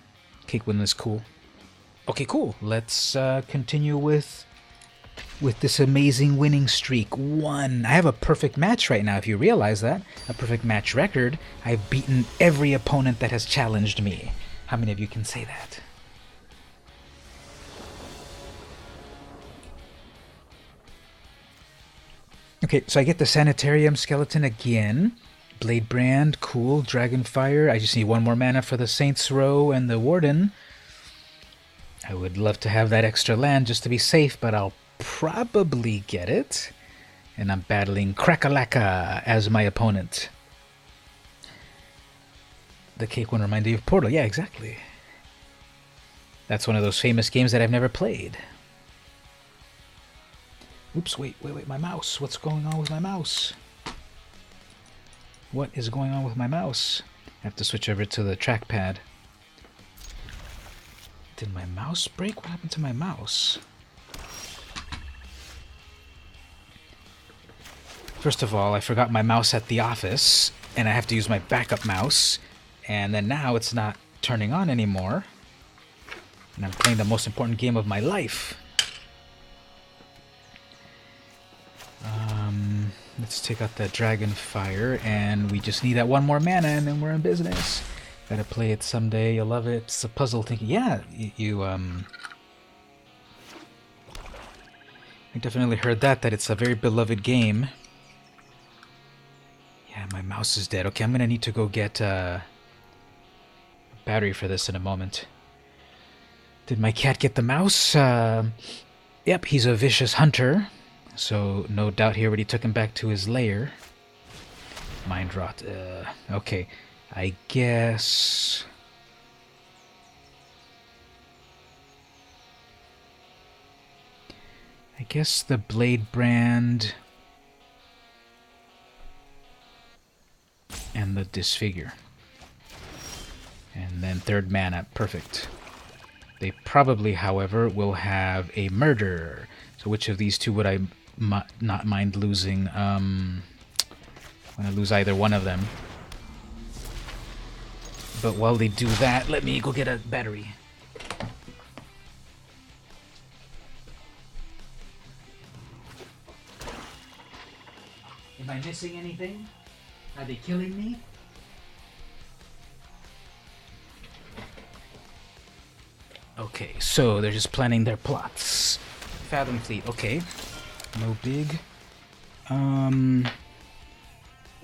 Cake one is cool. Okay, cool. Let's continue with this amazing winning streak. I have a perfect match right now, if you realize that. A perfect match record. I've beaten every opponent that has challenged me. How many of you can say that? Okay, so I get the Sanitarium skeleton again. Blade Brand, cool. Dragonfire. I just need 1 more mana for the Saints Row and the Warden. I would love to have that extra land just to be safe, but I'll probably get it. And I'm battling Crack-a-Lacka as my opponent. The cake one reminded you of Portal. Yeah, exactly. That's one of those famous games that I've never played. Oops, wait, my mouse. What's going on with my mouse? What is going on with my mouse? I have to switch over to the trackpad. Did my mouse break? What happened to my mouse? First of all, I forgot my mouse at the office, and I have to use my backup mouse, and then now it's not turning on anymore. And I'm playing the most important game of my life. Let's take out that Dragonfire, and we just need that 1 more mana, and then we're in business. Gotta play it someday. You'll love it. It's a puzzle thinking. Yeah, I definitely heard that it's a very beloved game. Yeah, my mouse is dead. Okay, I'm gonna need to go get a battery for this in a moment. Did my cat get the mouse? Yep, he's a vicious hunter. So, no doubt he already took him back to his lair. Mind rot. Okay, I guess... the Blade Brand and the Disfigure. And then 3rd mana. Perfect. They probably, however, will have a Murder. So which of these 2 would I not mind losing? I'm going to lose either one of them. But while they do that, let me go get a battery. I missing anything? Are they killing me? Okay, so they're just planning their plots. Fathom Fleet, okay. No big.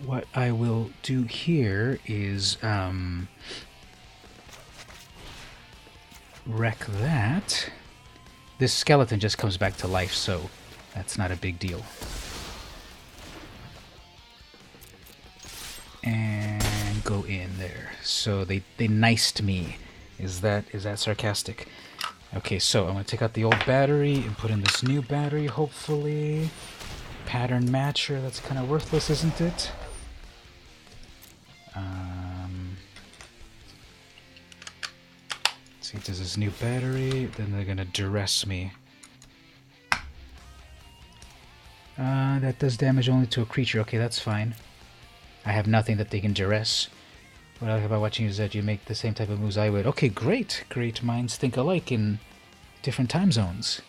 What I will do here is, wreck that. This skeleton just comes back to life, so that's not a big deal. And go in there. So they niced me. Is that sarcastic? Okay, so I'm gonna take out the old battery and put in this new battery, hopefully. Pattern matcher, that's kind of worthless, isn't it? Let's see, does this new battery, then they're gonna duress me. That does damage only to a creature. Okay, that's fine. I have nothing that they can duress. What I like about watching you is that you make the same type of moves I would. Okay, great. Great minds think alike in different time zones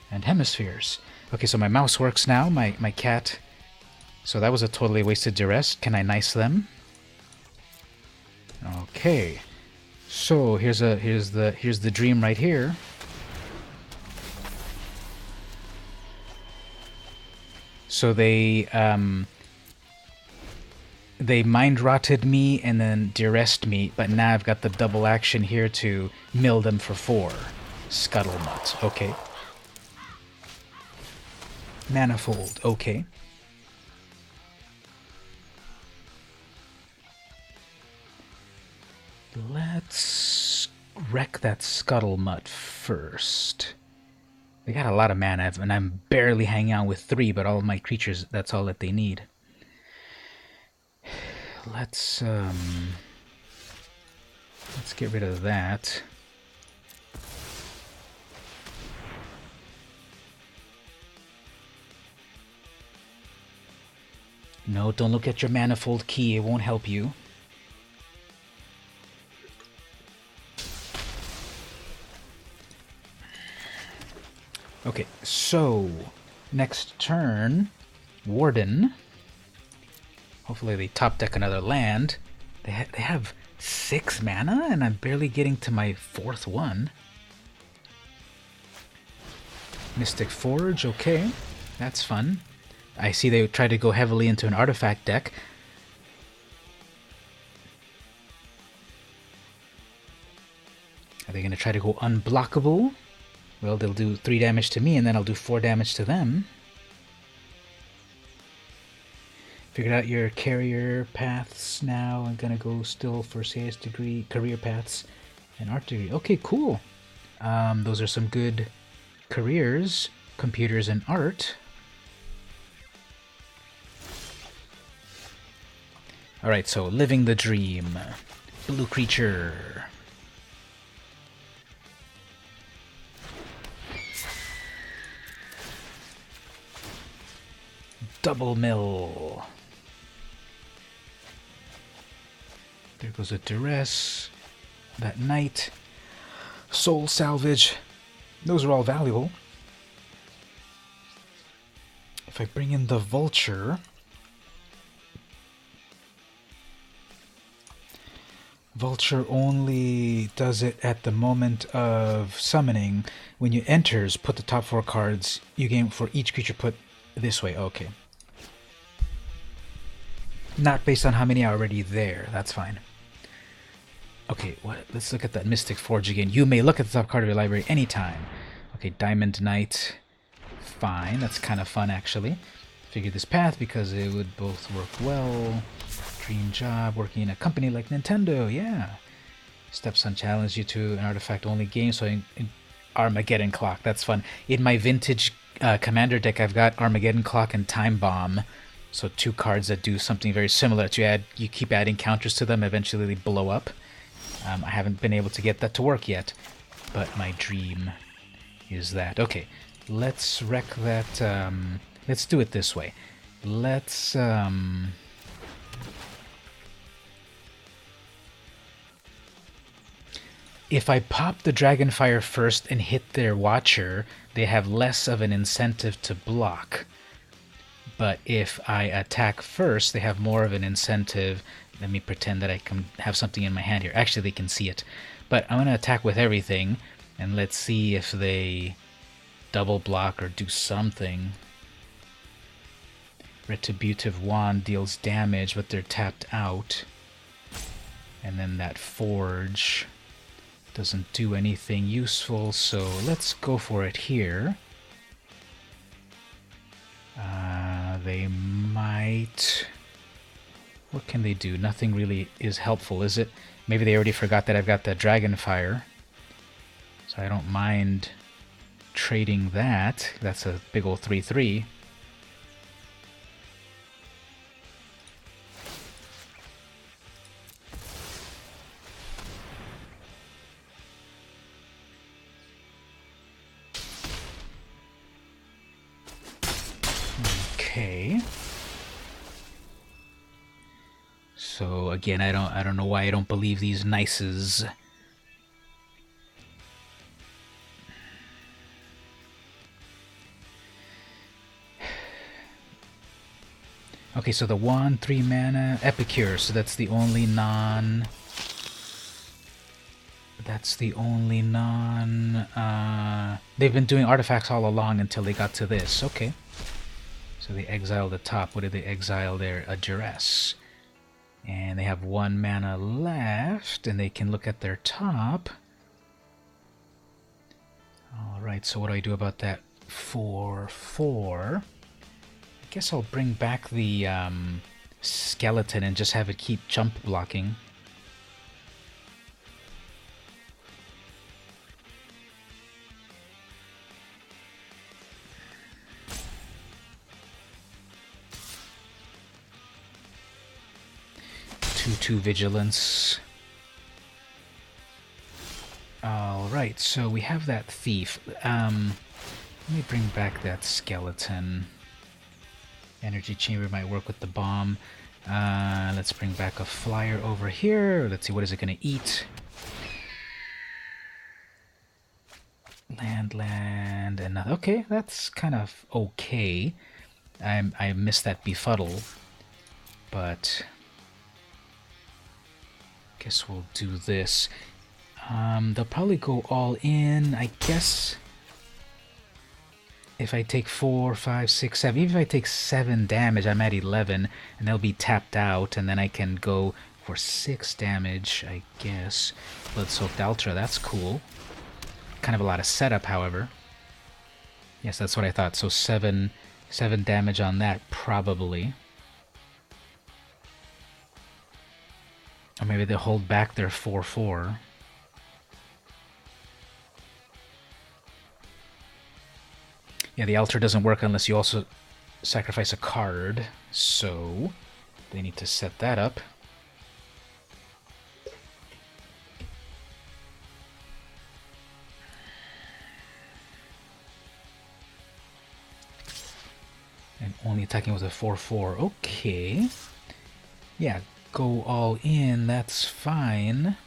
and hemispheres. Okay, so my mouse works now. My cat. So that was a totally wasted duress. Can I nice them? Okay. So here's the dream right here. So they mind rotted me and then duressed me, but now I've got the double action here to mill them for 4. Scuttlemutt, okay. Manifold, okay. Let's wreck that Scuttlemutt first. They got a lot of mana, and I'm barely hanging out with 3, but all of my creatures, that's all that they need. Let's get rid of that. No, don't look at your manifold key, it won't help you. Okay, so next turn, Warden. Hopefully they top deck another land. They have 6 mana, and I'm barely getting to my 4th one. Mystic Forge, okay, that's fun. I see they try to go heavily into an artifact deck. Are they going to try to go unblockable? Well, they'll do 3 damage to me, and then I'll do 4 damage to them. Figured out your carrier paths now. I'm gonna go still for CS degree, career paths, and art degree. Okay, cool. Those are some good careers, computers and art. Alright, so living the dream. Blue creature. Double mill. There goes a duress. That knight. Soul salvage. Those are all valuable. If I bring in the vulture, vulture only does it at the moment of summoning. When you enters, put the top 4 cards you gain for each creature put this way. Okay. Not based on how many are already there. That's fine. Okay, what? Let's look at that Mystic Forge again. You may look at the top card of your library anytime. Okay, Diamond Knight. Fine, that's kind of fun actually. Figured this path because it would both work well. Dream job, working in a company like Nintendo, yeah. Stepson challenged you to an artifact-only game, so in Armageddon Clock, that's fun. In my vintage commander deck, I've got Armageddon Clock and Time Bomb. So 2 cards that do something very similar. You keep adding counters to them, eventually they blow up. I haven't been able to get that to work yet, but my dream is that. Okay, let's wreck that. Let's do it this way. Let's if I pop the Dragonfire first and hit their Watcher, they have less of an incentive to block. But if I attack first, they have more of an incentive. Let me pretend that I can have something in my hand here. Actually, they can see it. But I'm going to attack with everything, and let's see if they double block or do something. Retributive Wand deals damage, but they're tapped out. And then that Forge doesn't do anything useful, so let's go for it here. They might... What can they do? Nothing really is helpful, is it? Maybe they already forgot that I've got the Dragonfire. So I don't mind trading that. That's a big old 3/3. Okay. So again, I don't know why I don't believe these nices. Okay, so the wand, 3 mana, Epicure, so that's the only non... They've been doing artifacts all along until they got to this. Okay. So they exiled the top. What did they exile there? A Duress. And they have 1 mana left, and they can look at their top. Alright, so what do I do about that 4/4? I guess I'll bring back the skeleton and just have it keep jump blocking. Two vigilance. Alright, so we have that thief. Let me bring back that skeleton. Energy chamber might work with the bomb. Let's bring back a flyer over here. Let's see, what is it going to eat? Land, and nothing. Okay, that's kind of okay. I missed that befuddle, but guess we'll do this. They'll probably go all in, I guess. If I take 4, 5, 6, 7, even if I take 7 damage, I'm at 11, and they'll be tapped out, and then I can go for 6 damage, I guess. Blood-Soaked Ultra, that's cool. Kind of a lot of setup, however. Yes, that's what I thought. So 7 damage on that, probably. Or maybe they'll hold back their 4/4. Yeah, the altar doesn't work unless you also sacrifice a card, so they need to set that up. And only attacking with a 4/4. Okay. Yeah, go all in, that's fine.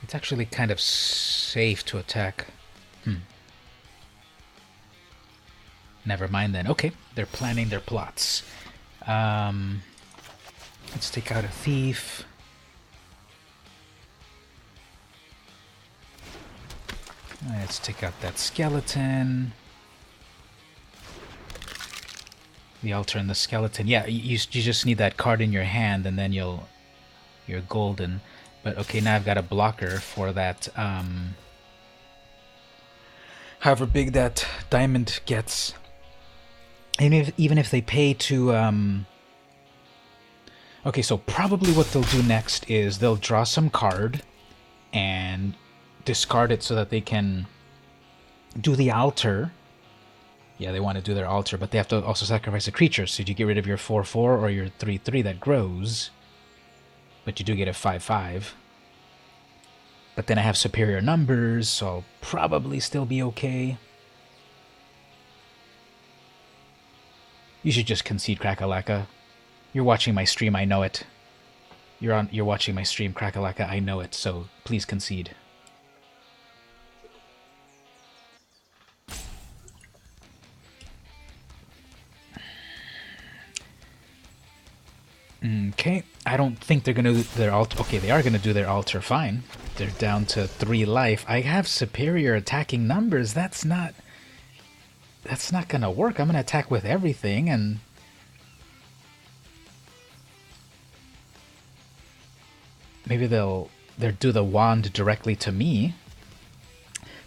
It's actually kind of safe to attack. Never mind then. Okay, they're planning their plots. Let's take out a thief. Let's take out that skeleton. The altar and the skeleton. Yeah, you just need that card in your hand, and then you're golden. But okay, now I've got a blocker for that, however big that diamond gets. Even if they pay to, okay, so probably what they'll do next is they'll draw some card and discard it so that they can do the altar. Yeah, they want to do their altar, but they have to also sacrifice a creature. So you get rid of your 4/4 or your 3/3 that grows. But you do get a 5/5. But then I have superior numbers, so I'll probably still be okay. You should just concede, Crack-a-Lacka. You're watching my stream, I know it. You're watching my stream, Crack-a-Lacka, I know it, so please concede. Okay, I don't think they're gonna do their alt. Okay, they are gonna do their altar. Fine. They're down to 3 life. I have superior attacking numbers. That's not gonna work. I'm gonna attack with everything, and maybe they'll do the wand directly to me.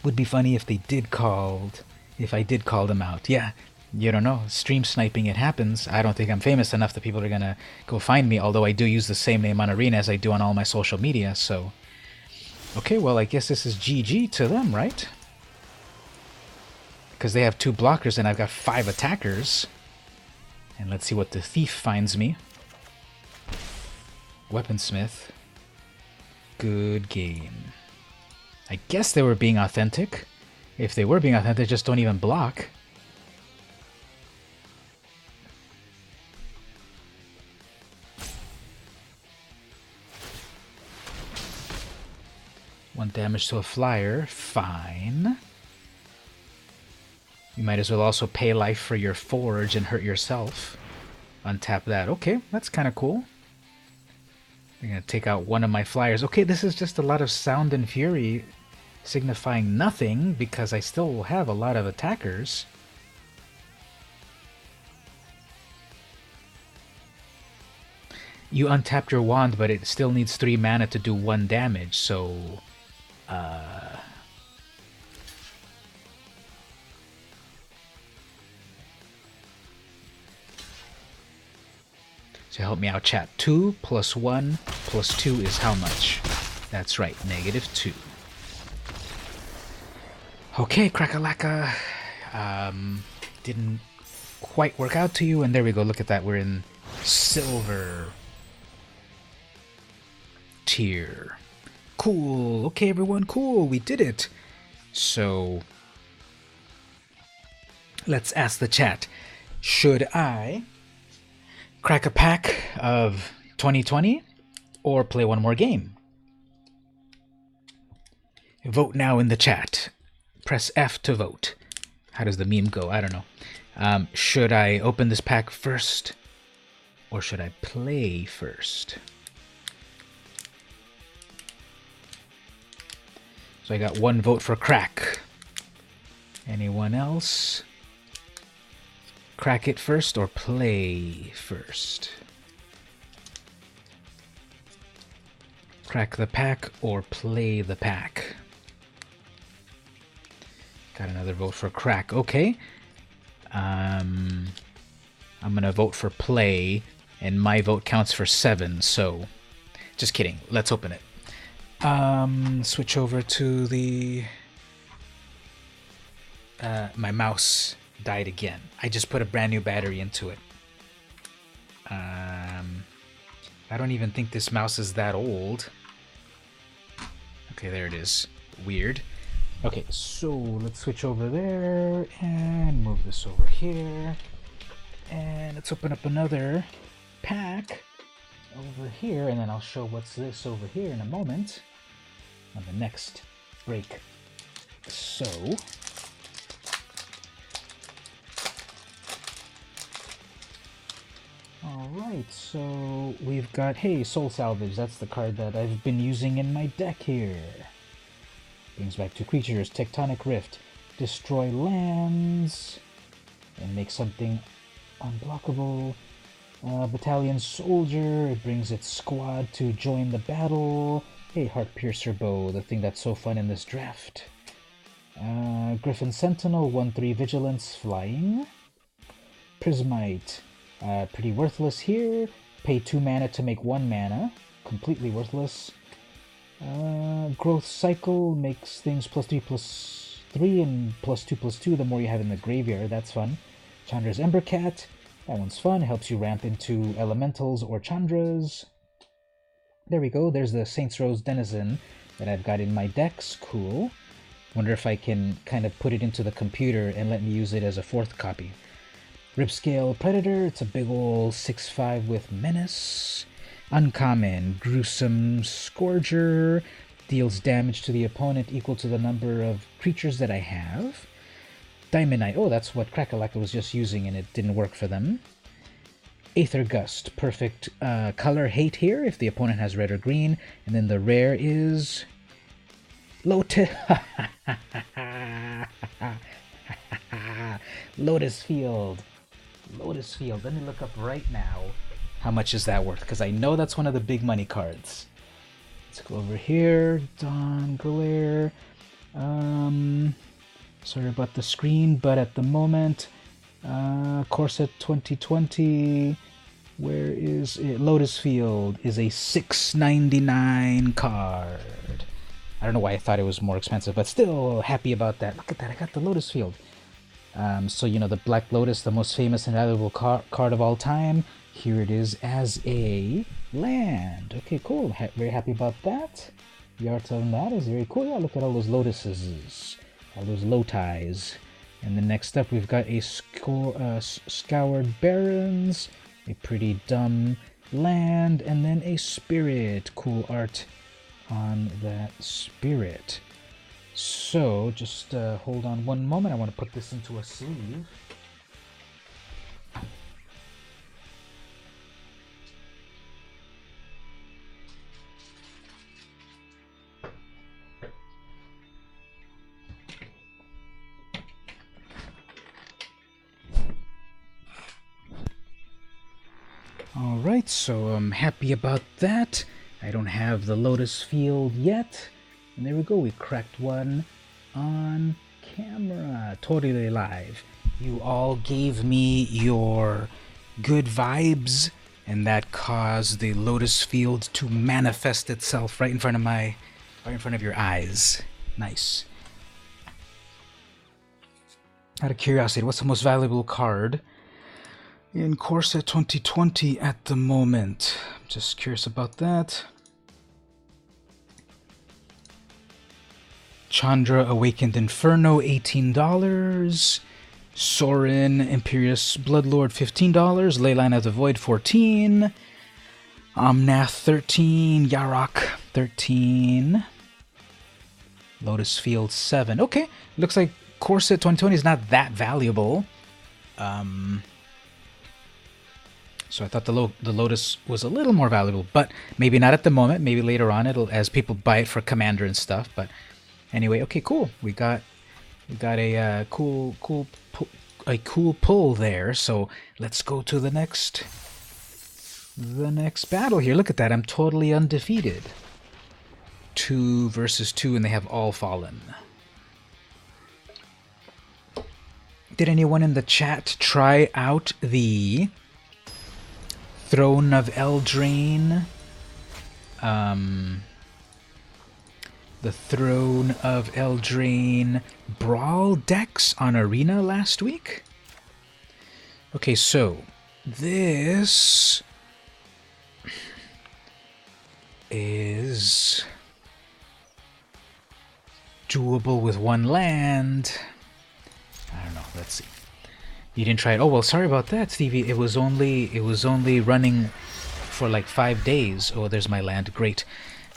Would be funny if they did called. If I did call them out. Yeah, you don't know. Stream sniping, it happens. I don't think I'm famous enough that people are gonna go find me, although I do use the same name on Arena as I do on all my social media, so... Okay, well, I guess this is GG to them, right? Because they have 2 blockers and I've got 5 attackers. And let's see what the thief finds me. Weaponsmith. Good game. I guess they were being authentic. If they were being authentic, just don't even block. One damage to a flyer. Fine. You might as well also pay life for your forge and hurt yourself. Untap that. Okay, that's kind of cool. I'm going to take out one of my flyers. Okay, this is just a lot of sound and fury, signifying nothing because I still have a lot of attackers. You untapped your wand, but it still needs 3 mana to do 1 damage, so... So help me out, chat. 2 plus 1 plus 2 is how much? That's right, -2. Okay, Crack-a-lacka. Didn't quite work out to you, and there we go. Look at that. We're in silver tier. Cool. Okay, everyone. Cool. We did it. So let's ask the chat. Should I crack a pack of 2020 or play one more game? Vote now in the chat. Press F to vote. How does the meme go? I don't know. Should I open this pack first or should I play first? So I got 1 vote for crack. Anyone else? Crack it first or play first? Crack the pack or play the pack? Got another vote for crack. Okay. I'm gonna vote for play, and my vote counts for 7, so... Just kidding. Let's open it. Switch over to the... my mouse died again. I just put a brand new battery into it. I don't even think this mouse is that old. Okay, there it is. Weird. Okay, so let's switch over there and move this over here. And let's open up another pack over here, and then I'll show what's this over here in a moment on the next break. So... Alright, so we've got, hey, Soul Salvage, that's the card that I've been using in my deck here. Brings back 2 creatures, Tectonic Rift, destroy lands, and make something unblockable. Battalion Soldier, it brings its squad to join the battle. Hey, Heart Piercer Bow, the thing that's so fun in this draft. Griffin Sentinel, 1/3 Vigilance, flying. Prismite. Pretty worthless here. Pay 2 mana to make 1 mana. Completely worthless. Growth Cycle makes things +3/+3 and +2/+2 the more you have in the graveyard. That's fun. Chandra's Embercat. That one's fun. Helps you ramp into elementals or Chandras. There we go. There's the Saints Rose Denizen that I've got in my decks. Cool. Wonder if I can kind of put it into the computer and let me use it as a 4th copy. Ripscale Predator, it's a big ol' 6/5 with Menace. Uncommon, Gruesome Scourger, deals damage to the opponent equal to the number of creatures that I have. Diamond Knight, oh, that's what Crack-a-lacka was just using and it didn't work for them. Aether Gust. Perfect color hate here if the opponent has red or green. And then the rare is Lotus. Lotus Field. Lotus Field. Let me look up right now. How much is that worth? Because I know that's one of the big money cards. Let's go over here. Dawn Glare. Sorry about the screen, but at the moment, Core Set 2020, where is it? Lotus Field is a $6.99 card. I don't know why I thought it was more expensive, but still happy about that. Look at that, I got the Lotus Field. So, you know, the Black Lotus, the most famous and valuable card of all time. Here it is as a land. Okay, cool. Very happy about that. The art on that is very cool. Yeah, look at all those lotuses. All those lotis. And then next up, we've got a Scoured Barrens. A pretty dumb land. And then a spirit. Cool art on that spirit. So, just hold on one moment. I want to put this into a sleeve. Alright, so I'm happy about that. I don't have the Lotus Field yet. And there we go, we cracked one on camera. Totally live. You all gave me your good vibes, and that caused the Lotus Field to manifest itself right in front of your eyes. Nice. Out of curiosity, what's the most valuable card in Core Set 2020 at the moment? Just curious about that. Chandra Awakened Inferno, $18. Sorin Imperious Bloodlord, $15. Leyline of the Void, $14. Omnath, $13. Yarok, $13. Lotus Field, $7. Okay, looks like Core Set 2020 is not that valuable. So I thought the Lotus was a little more valuable, but maybe not at the moment. Maybe later on, it'll, as people buy it for Commander and stuff. But anyway, okay, cool. We got a cool pull there. So let's go to the next battle here. Look at that. I'm totally undefeated. 2 versus 2, and they have all fallen. Did anyone in the chat try out the Throne of Eldraine? The Throne of Eldraine Brawl decks on Arena last week? Okay, so this is doable with one land. I don't know, let's see. You didn't try it? Oh, well, sorry about that, Stevie. It was only running for like 5 days. Oh, there's my land. Great.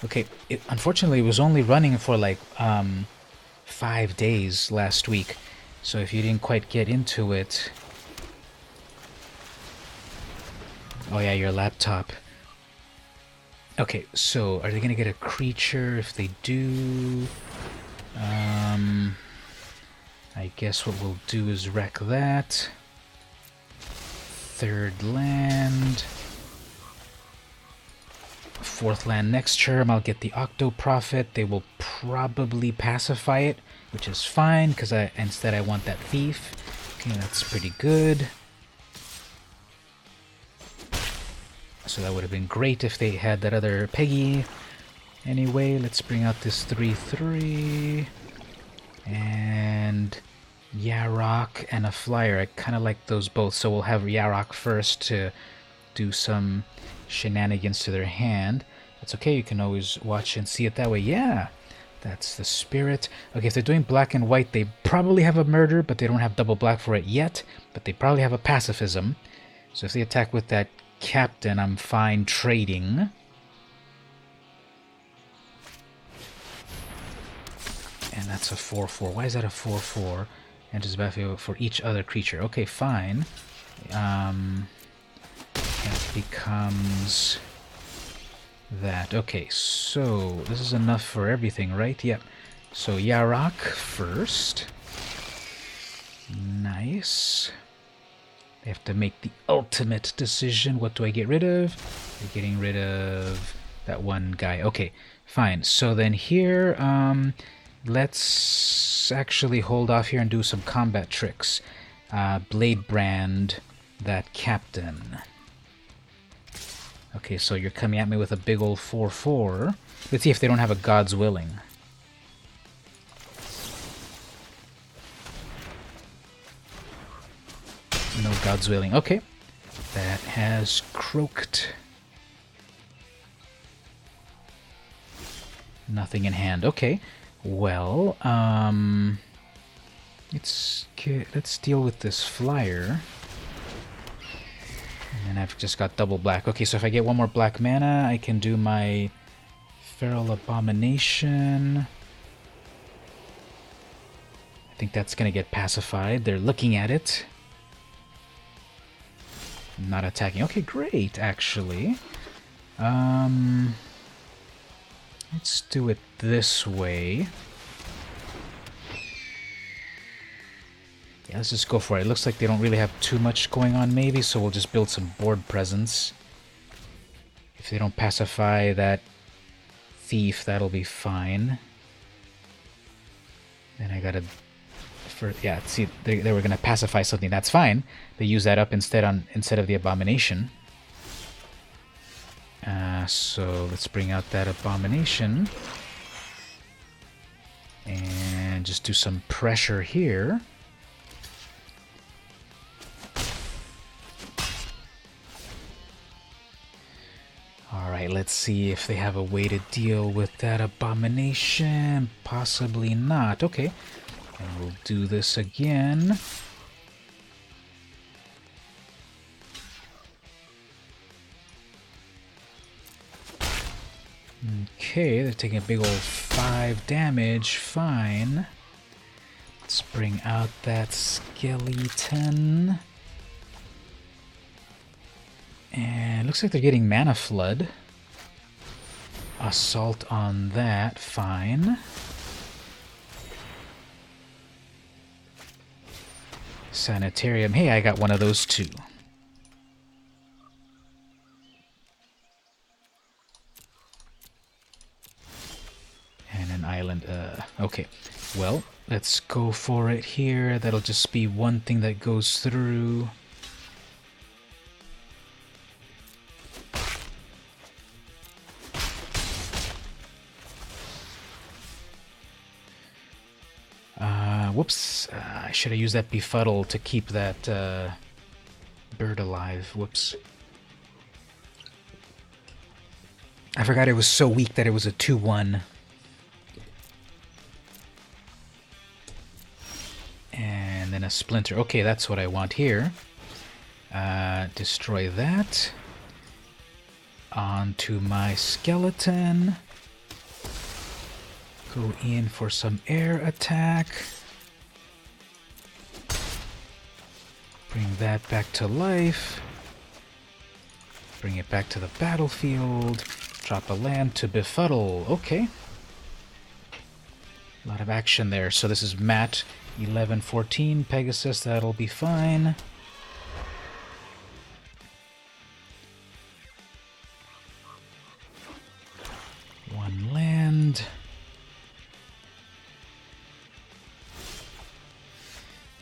Okay, unfortunately, it was only running for like 5 days last week. So if you didn't quite get into it... Oh yeah, your laptop. Okay, so are they going to get a creature? If they do... I guess what we'll do is wreck that. 3rd land. 4th land next turn. I'll get the Octo Prophet. They will probably pacify it, which is fine, because instead I want that Thief. Okay, that's pretty good. So that would have been great if they had that other Peggy. Anyway, let's bring out this 3/3. And Yarok and a Flyer. I kind of like those both, so we'll have Yarok first to do some shenanigans to their hand. That's okay, you can always watch and see it that way. Yeah, that's the spirit. Okay, if they're doing black and white, they probably have a murder, but they don't have double black for it yet, but they probably have a pacifism. So if they attack with that captain, I'm fine trading. And that's a 4/4. Why is that a 4/4? Enters the battlefield for each other creature. Okay, fine. becomes that. Okay, so this is enough for everything, right? Yep. So Yarok first. Nice. I have to make the ultimate decision. What do I get rid of? We're getting rid of that one guy. Okay, fine. So then here, let's actually hold off here and do some combat tricks. Blade Brand that captain. Okay, so you're coming at me with a big old 4/4. Let's see if they don't have a God's Willing. No God's Willing. Okay. That has croaked. Nothing in hand. Okay. Well, let's deal with this flyer. And I've just got double black. Okay, so if I get one more black mana, I can do my Feral Abomination. I think that's going to get pacified. They're looking at it. Not attacking. Okay, great, actually. Let's do it this way. Yeah, let's just go for it. It looks like they don't really have too much going on, maybe, so we'll just build some board presence. If they don't pacify that thief, that'll be fine. Then I gotta... yeah, see, they were gonna pacify something. That's fine. They use that up instead of the Abomination. So let's bring out that Abomination. And just do some pressure here. Alright, let's see if they have a way to deal with that Abomination. Possibly not. Okay. And we'll do this again. Okay, they're taking a big old 5 damage. Fine. Let's bring out that skeleton. And looks like they're getting Mana Flood. Assault on that. Fine. Sanitarium. Hey, I got one of those too. And an island. Okay. Well, let's go for it here. That'll just be one thing that goes through. Whoops. I should have used that Befuddle to keep that bird alive. Whoops. I forgot it was so weak that it was a 2/1. And then a Splinter. Okay, that's what I want here. Destroy that. Onto my skeleton. Go in for some air attack. Bring that back to life. Bring it back to the battlefield. Drop a land to Befuddle. Okay. A lot of action there. So this is Matt 1114 Pegasus. That'll be fine. One land.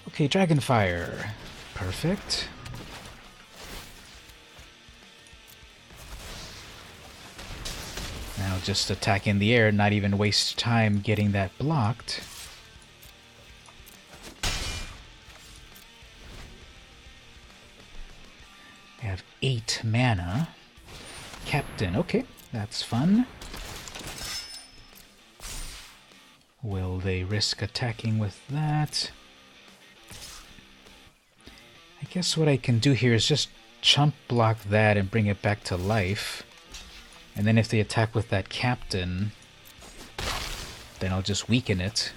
Okay, Dragonfire. Perfect. Now just attack in the air, not even waste time getting that blocked. I have 8 mana. Captain, okay, that's fun. Will they risk attacking with that? I guess what I can do here is just chump block that and bring it back to life. And then if they attack with that captain, then I'll just weaken it.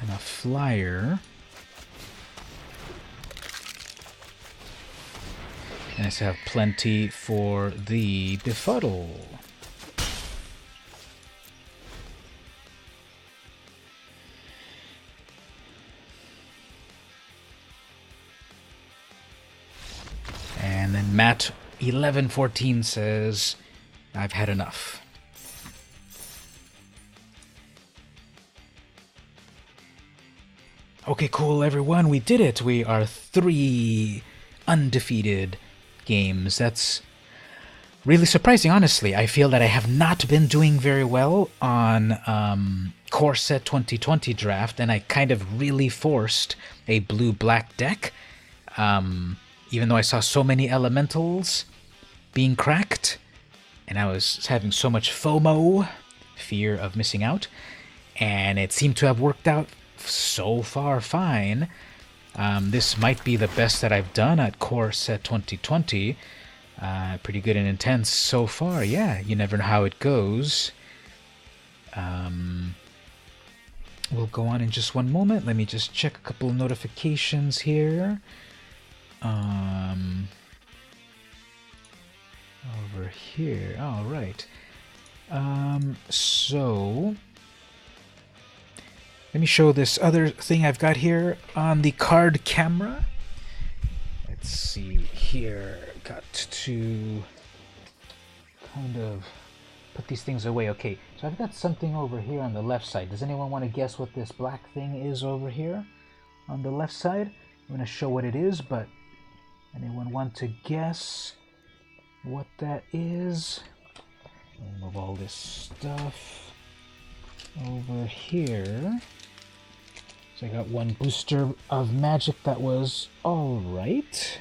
Enough flyer. And I still have plenty for the befuddle. And then Matt1114 says, I've had enough. Okay, cool, everyone. We did it. We are 3 undefeated games. That's really surprising, honestly. I feel that I have not been doing very well on Core Set 2020 draft, and I kind of really forced a blue-black deck. Even though I saw so many elementals being cracked, and I was having so much FOMO, fear of missing out, and it seemed to have worked out so far fine. This might be the best that I've done at Core Set 2020. Pretty good and intense so far. Yeah, you never know how it goes. We'll go on in just one moment. Let me just check a couple of notifications here. Over here. All right. So let me show this other thing I've got here on the card camera. Let's see here. Got to kind of put these things away. Okay, so I've got something over here on the left side. Does anyone want to guess what this black thing is over here on the left side? I'm going to show what it is, but anyone want to guess what that is? I'll move all this stuff over here. So I got one booster of magic that was alright.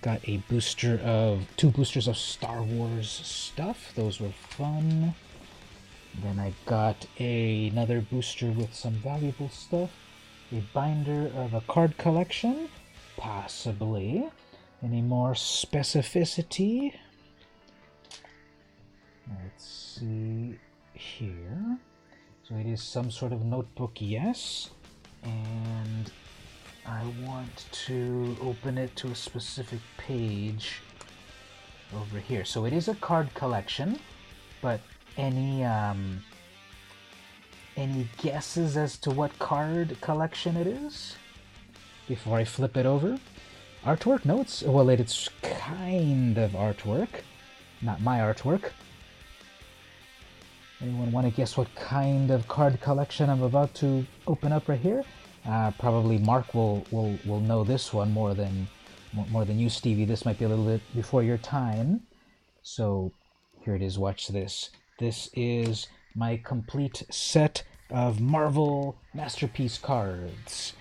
Got a booster of 2 boosters of Star Wars stuff. Those were fun. Then I got another booster with some valuable stuff. A binder of a card collection. Possibly. Any more specificity? Let's see here. So it is some sort of notebook, yes. And I want to open it to a specific page over here. So it is a card collection, but any guesses as to what card collection it is before I flip it over? Artwork? No, it's kind of artwork, not my artwork. Anyone want to guess what kind of card collection I'm about to open up right here? Probably Mark will know this one more than you, Stevie. This might be a little bit before your time. So here it is. Watch this. This is my complete set of Marvel Masterpiece cards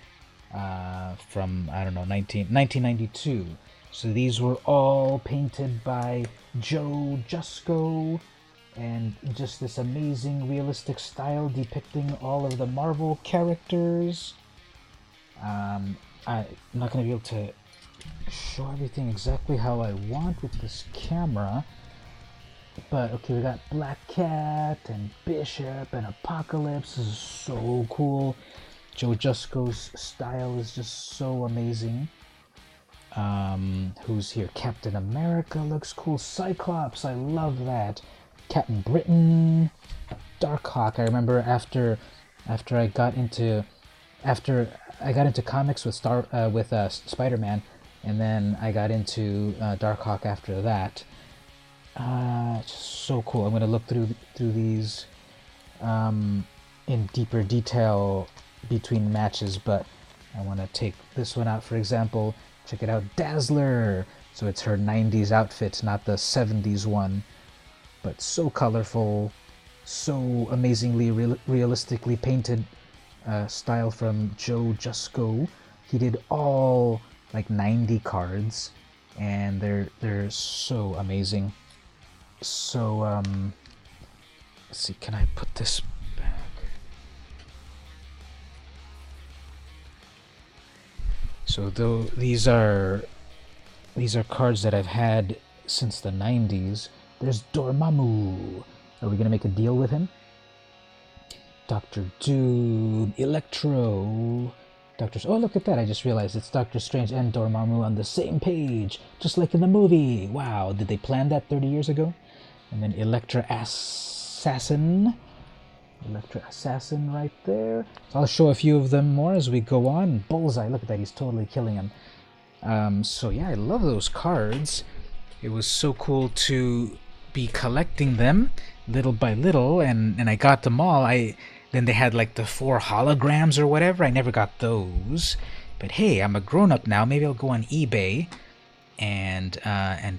from, I don't know, 1992. So these were all painted by Joe Jusko, and just this amazing realistic style depicting all of the Marvel characters. I'm not going to be able to show everything exactly how I want with this camera, but okay, we got Black Cat and Bishop and Apocalypse. This is so cool. Joe Jusko's style is just so amazing. Who's here? Captain America looks cool. Cyclops, I love that. Captain Britain, Darkhawk. I remember after I got into comics with Spider-Man, and then I got into Darkhawk after that. Just so cool. I'm gonna look through these in deeper detail between matches, but I want to take this one out for example. Check it out, Dazzler. So it's her 90s outfit, not the 70s one. But so colorful, so amazingly realistically painted style from Joe Jusko. He did all like 90 cards, and they're so amazing. So let's see, can I put this back? So though these are cards that I've had since the 90s. There's Dormammu. Are we gonna make a deal with him? Doctor Doom, Electro, Doctor... Oh, look at that. I just realized it's Doctor Strange and Dormammu on the same page, just like in the movie. Wow, did they plan that 30 years ago? And then Electra Assassin. Electra Assassin right there. So I'll show a few of them more as we go on. Bullseye, look at that. He's totally killing him. So yeah, I love those cards. It was so cool to be collecting them little by little, and I got them all. Then they had like the 4 holograms or whatever. I never got those. But hey, I'm a grown-up now. Maybe I'll go on eBay and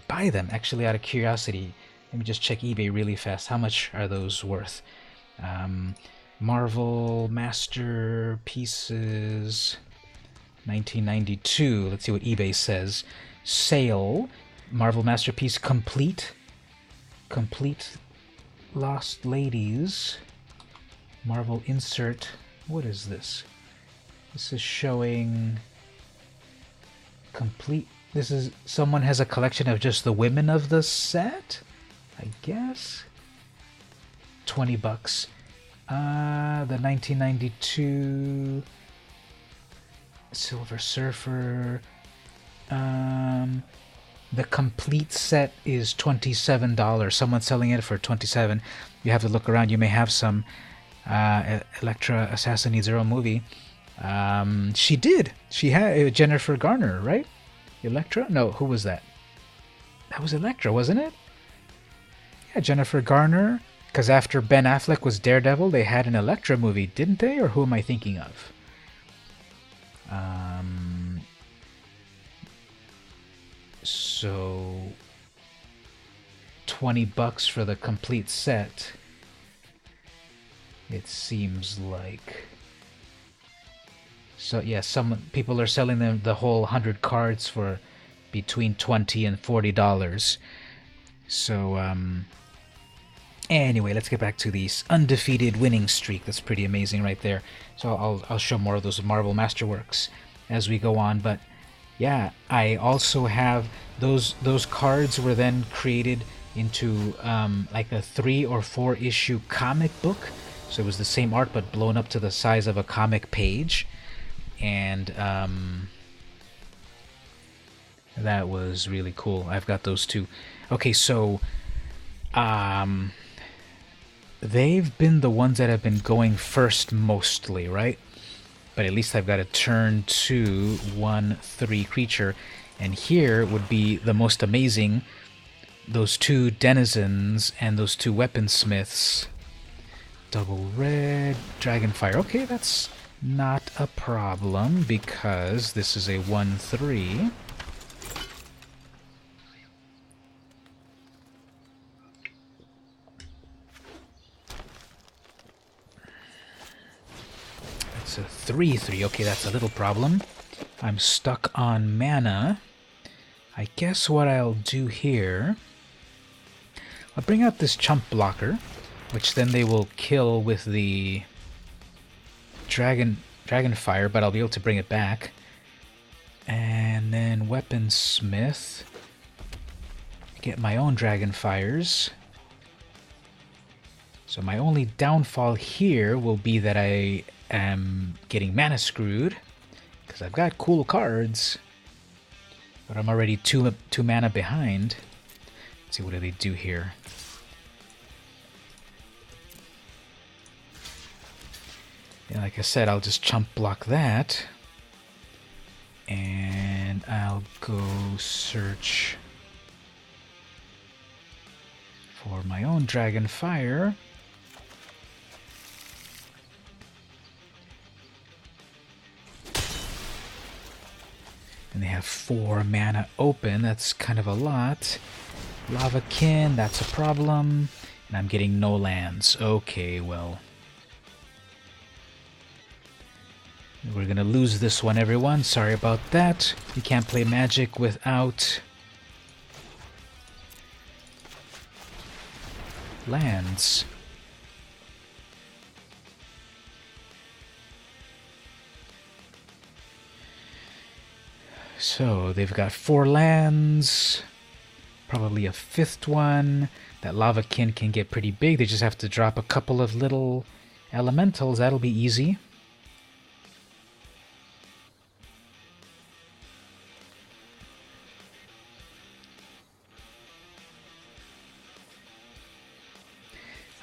buy them. Actually, out of curiosity, let me just check eBay really fast. How much are those worth? Marvel Masterpieces 1992. Let's see what eBay says. Sale. Marvel Masterpiece Complete. Complete Lost Ladies. Marvel Insert. What is this? This is showing complete. This is someone has a collection of just the women of the set, I guess. $20. The 1992 Silver Surfer. The complete set is $27. Someone's selling it for $27. You have to look around. You may have some. Electra Assassin needs her own movie. She did. She had Jennifer Garner, right? Electra? No, who was that? That was Electra, wasn't it? Yeah, Jennifer Garner. Because after Ben Affleck was Daredevil, they had an Electra movie, didn't they? Or who am I thinking of? So $20 for the complete set. It seems like. So yeah, some people are selling them the whole 100 cards for between $20 and $40. So anyway, let's get back to this undefeated winning streak. That's pretty amazing right there. So I'll show more of those Marvel Masterworks as we go on. But yeah, I also have those cards were then created into like a 3 or 4 issue comic book. So it was the same art but blown up to the size of a comic page. And that was really cool. I've got those too. Okay, so they've been the ones that have been going first mostly, right? But at least I've got a turn 2, 1/3 creature. And here would be the most amazing, those 2 denizens and those 2 weaponsmiths. Double red, Dragonfire. Okay, that's not a problem because this is a 1/3. It's a 3/3. Okay, that's a little problem. I'm stuck on mana. I guess what I'll do here, I'll bring out this chump blocker, which then they will kill with the Dragonfire, but I'll be able to bring it back. And then Weaponsmith. Get my own Dragonfires. So my only downfall here will be that I am getting mana screwed, because I've got cool cards, but I'm already two mana behind. Let's see, what do they do here? Yeah, like I said, I'll just chump block that. And I'll go search for my own Dragonfire. And they have 4 mana open. That's kind of a lot. Lavakin, that's a problem. And I'm getting no lands. Okay, well. We're gonna lose this one, everyone. Sorry about that. You can't play Magic without lands. So they've got 4 lands, probably a 5th one. That Lavakin can get pretty big. They just have to drop a couple of little Elementals, that'll be easy.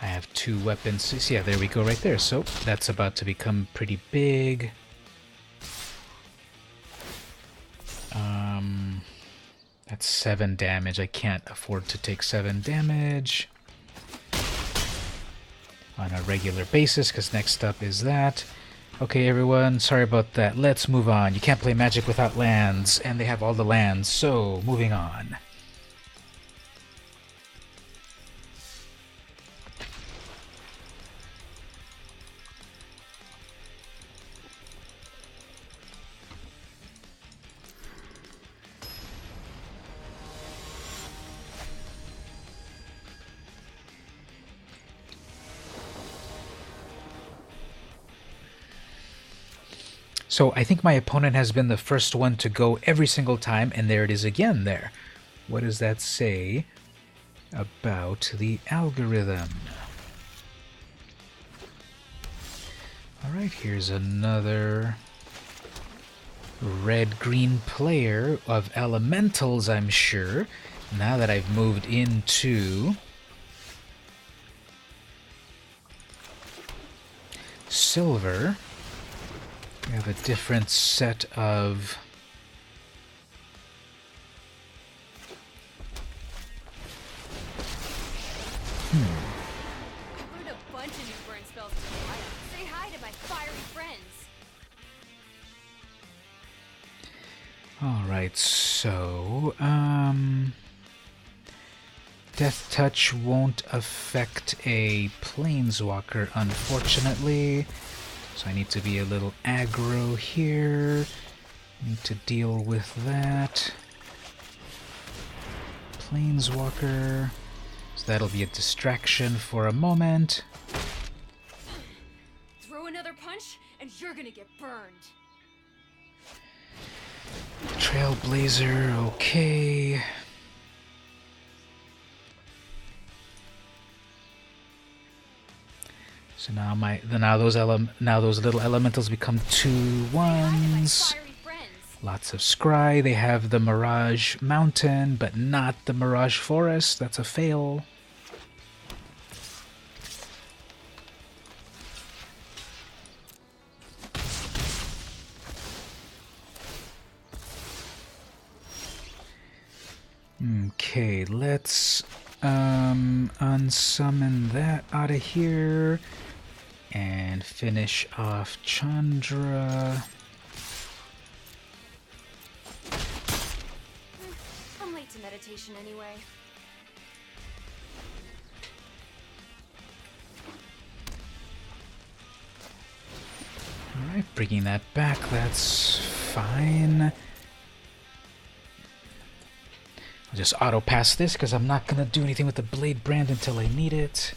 I have 2 weapons. Yeah, there we go right there. So that's about to become pretty big. That's 7 damage. I can't afford to take 7 damage on a regular basis, because next up is that. Okay, everyone, sorry about that. Let's move on. You can't play Magic without lands, and they have all the lands, so moving on. So I think my opponent has been the first one to go every single time, and there it is again there. What does that say about the algorithm? Alright, here's another red-green player of elementals, I'm sure. Now that I've moved into silver, we have a different set of Learned a bunch of new burn spells today. Say hi to my fiery friends. Alright, so, Death Touch won't affect a Planeswalker, unfortunately. So I need to be a little aggro here. Need to deal with that. Planeswalker. So that'll be a distraction for a moment. Throw another punch, and you're gonna get burned. Trailblazer, okay. So now those little elementals become 2/1s. Fiery friends. Lots of scry. They have the Mirage Mountain, but not the Mirage Forest. That's a fail. Okay, let's unsummon that out of here and finish off Chandra. I'm late to meditation anyway. Alright, bringing that back, that's fine. I'll just auto-pass this because I'm not going to do anything with the Blade Brand until I need it.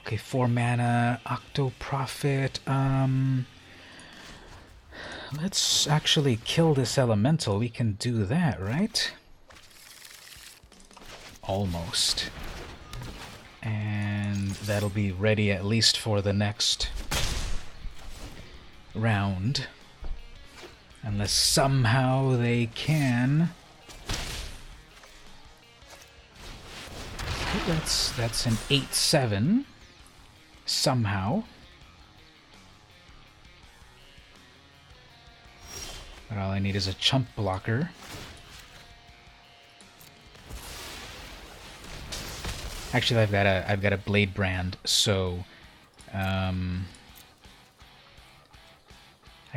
Okay, 4 mana, Octo Prophet. Let's actually kill this elemental. We can do that, right? Almost. And that'll be ready at least for the next round. Unless somehow they can. Okay, that's an 8/7. Somehow. But all I need is a chump blocker. Actually, I've got a Blade Brand, so I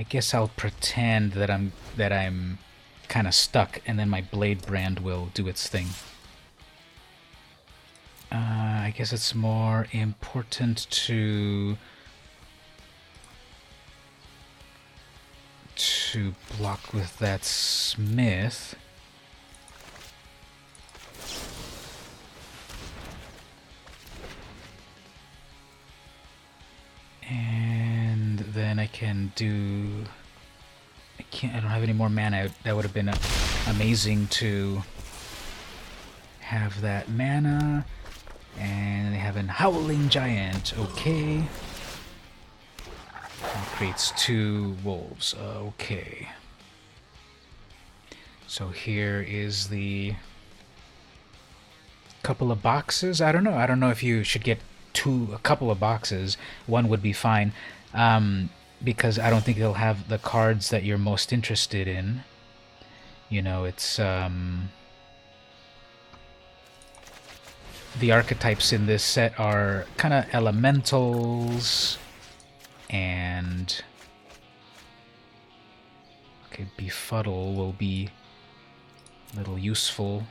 guess I'll pretend that I'm kind of stuck, and then my Blade Brand will do its thing. I guess it's more important to block with that Smith. And then I can do... I don't have any more mana. That would have been amazing to have that mana. And they have an Howling Giant. Okay. That creates 2 wolves. Okay. So here is the couple of boxes. I don't know. I don't know if you should get a couple of boxes. One would be fine. Because I don't think they'll have the cards that you're most interested in. You know, it's the archetypes in this set are kind of elementals and okay, Befuddle will be a little useful.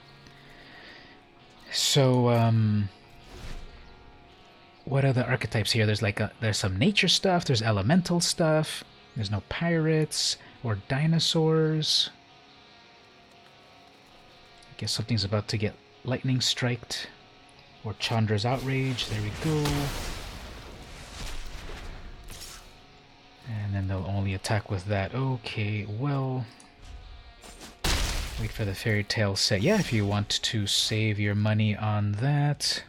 So what are the archetypes here? There's like there's some nature stuff, there's elemental stuff, there's no pirates or dinosaurs. I guess something's about to get lightning striked. Or Chandra's Outrage, there we go. And then they'll only attack with that. Okay, well... Wait for the Fairy Tale set. Yeah, if you want to save your money on that.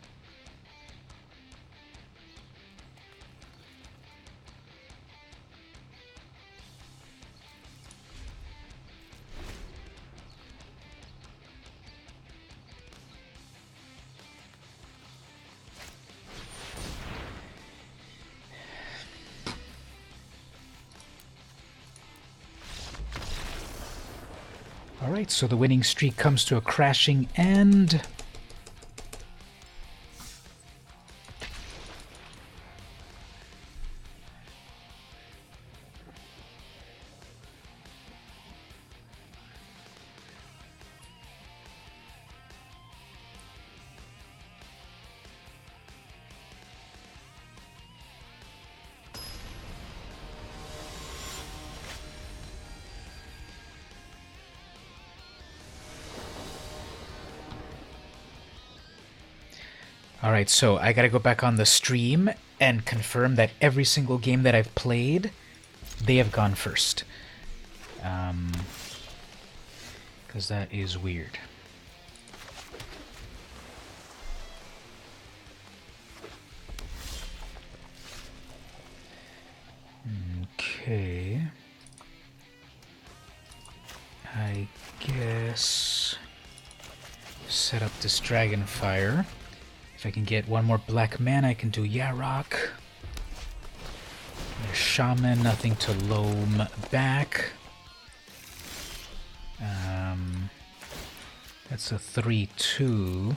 Alright, so the winning streak comes to a crashing end. Alright, so I gotta go back on the stream and confirm that every single game that I've played, they have gone first. Because that is weird. Okay. I guess... set up this Dragonfire. If I can get one more black mana, I can do Yarok. There's Shaman, nothing to loam back. That's a 3/2.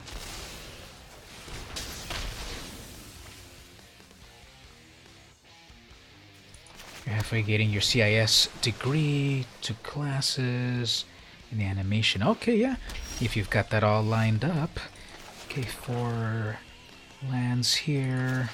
You're halfway getting your CIS degree, 2 classes, and the animation. Okay, yeah, if you've got that all lined up. Okay, 4 lands here.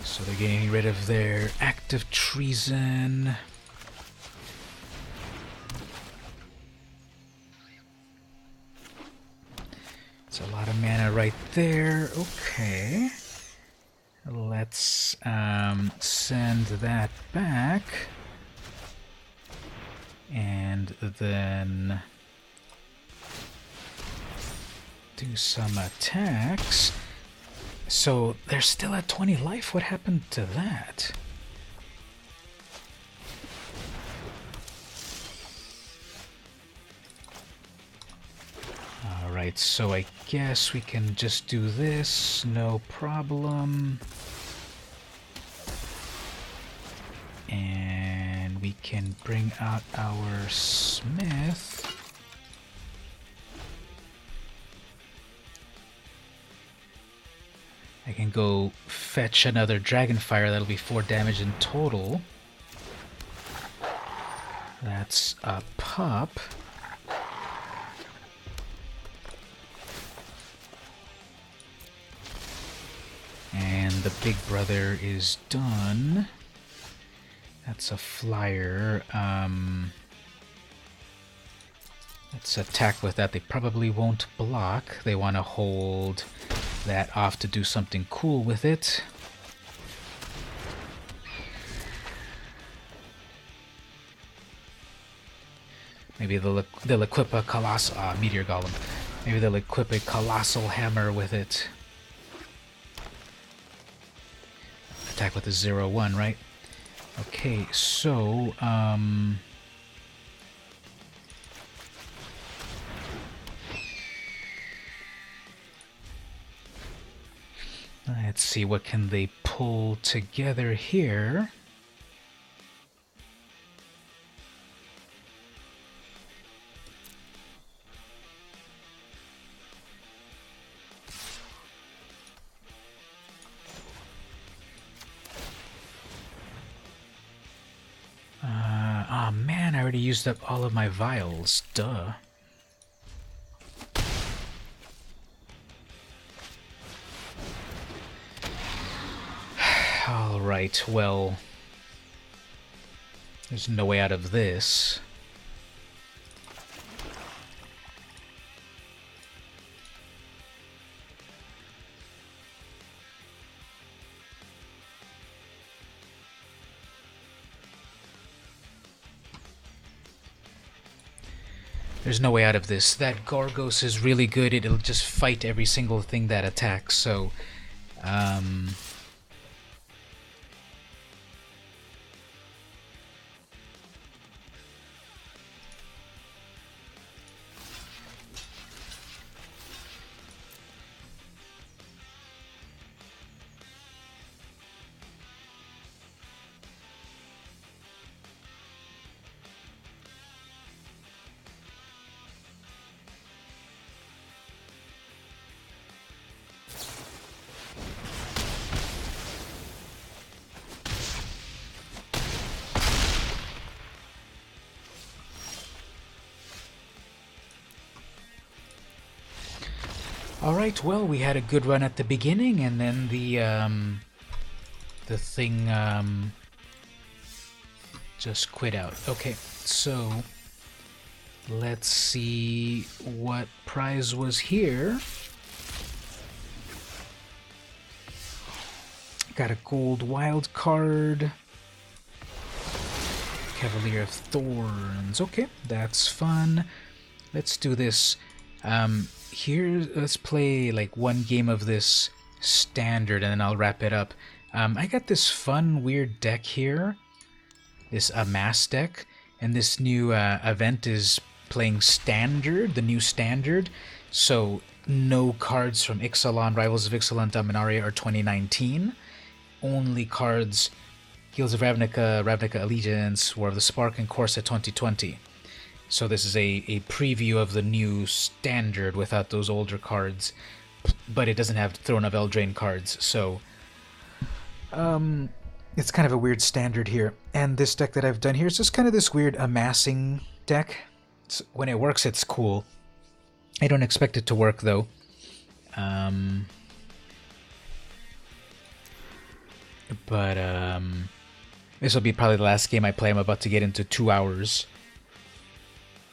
So they're getting rid of their active treason. It's a lot of mana right there. Okay. Let's send that back. And then do some attacks. So they're still at 20 life. What happened to that? Alright, so I guess we can just do this, no problem. And we can bring out our Smith. I can go fetch another Dragonfire, that'll be 4 damage in total. That's a pup. And the big brother is done. That's a flyer. Let's attack with that. They probably won't block. They want to hold that off to do something cool with it. Maybe they'll equip a colossal meteor golem. Maybe they'll equip a colossal hammer with it. Attack with a 0/1, right? Okay, so let's see, what can they pull together here? Oh man, I already used up all of my vials. Duh. Alright, well, there's no way out of this. There's no way out of this. That Gorgos is really good. It'll just fight every single thing that attacks, so alright, well, we had a good run at the beginning, and then the thing just quit out. Okay, so let's see what prize was here. Got a gold wild card. Cavalier of Thorns. Okay, that's fun. Let's do this. Here, let's play like one game of this standard and then I'll wrap it up. I got this fun, weird deck here. This Amass deck. And this new event is playing Standard, the new Standard. So, no cards from Ixalan, Rivals of Ixalan, Dominaria, or 2019. Only cards Guilds of Ravnica, Ravnica Allegiance, War of the Spark, and Corsa 2020. So this is a preview of the new Standard without those older cards, but it doesn't have Throne of Eldraine cards, so it's kind of a weird Standard here. And this deck that I've done here is just kind of this weird amassing deck. When it works, it's cool. I don't expect it to work, though. But this will be probably the last game I play. I'm about to get into 2 hours.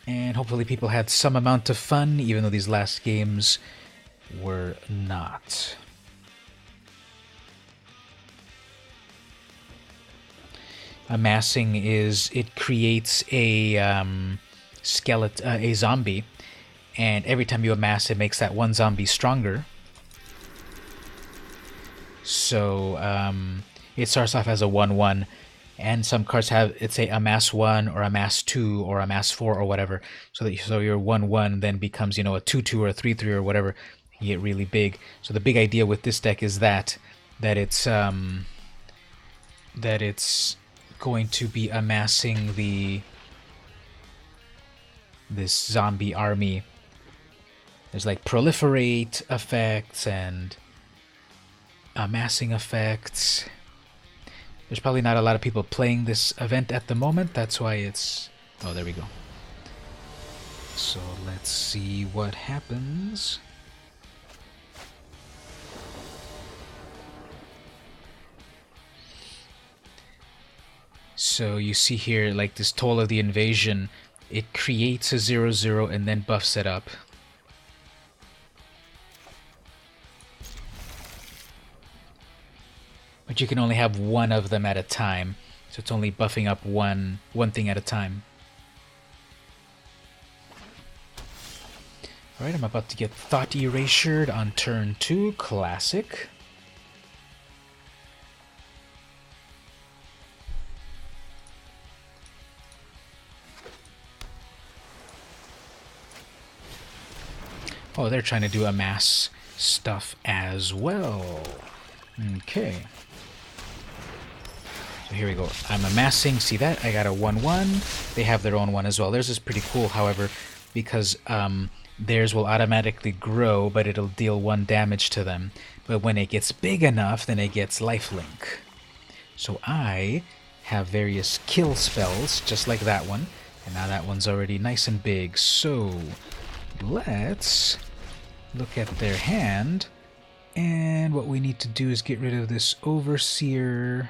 And hopefully people had some amount of fun, even though these last games were not. Amassing is, it creates a skeleton, a zombie, and every time you amass, it makes that one zombie stronger. So it starts off as a 1/1. And some cards have, it's a amass 1 or amass 2 or amass 4 or whatever. So your 1/1 then becomes, you know, a 2/2 or a 3/3 or whatever. You get really big. So the big idea with this deck is that it's going to be amassing this zombie army. There's like proliferate effects and amassing effects. There's probably not a lot of people playing this event at the moment. That's why it's... Oh, there we go. So let's see what happens. So you see here, like this Toll of the Invasion, it creates a 0/0 and then buffs it up. But you can only have one of them at a time, so it's only buffing up one thing at a time. Alright, I'm about to get Thought Erasured on turn 2. Classic. Oh, they're trying to do amass stuff as well. Okay. So here we go. I'm amassing. See that? I got a 1-1. They have their own one as well. Theirs is pretty cool, however, because theirs will automatically grow, but it'll deal 1 damage to them. But when it gets big enough, then it gets lifelink. So I have various kill spells, just like that one. And now that one's already nice and big. So let's look at their hand. And what we need to do is get rid of this Overseer.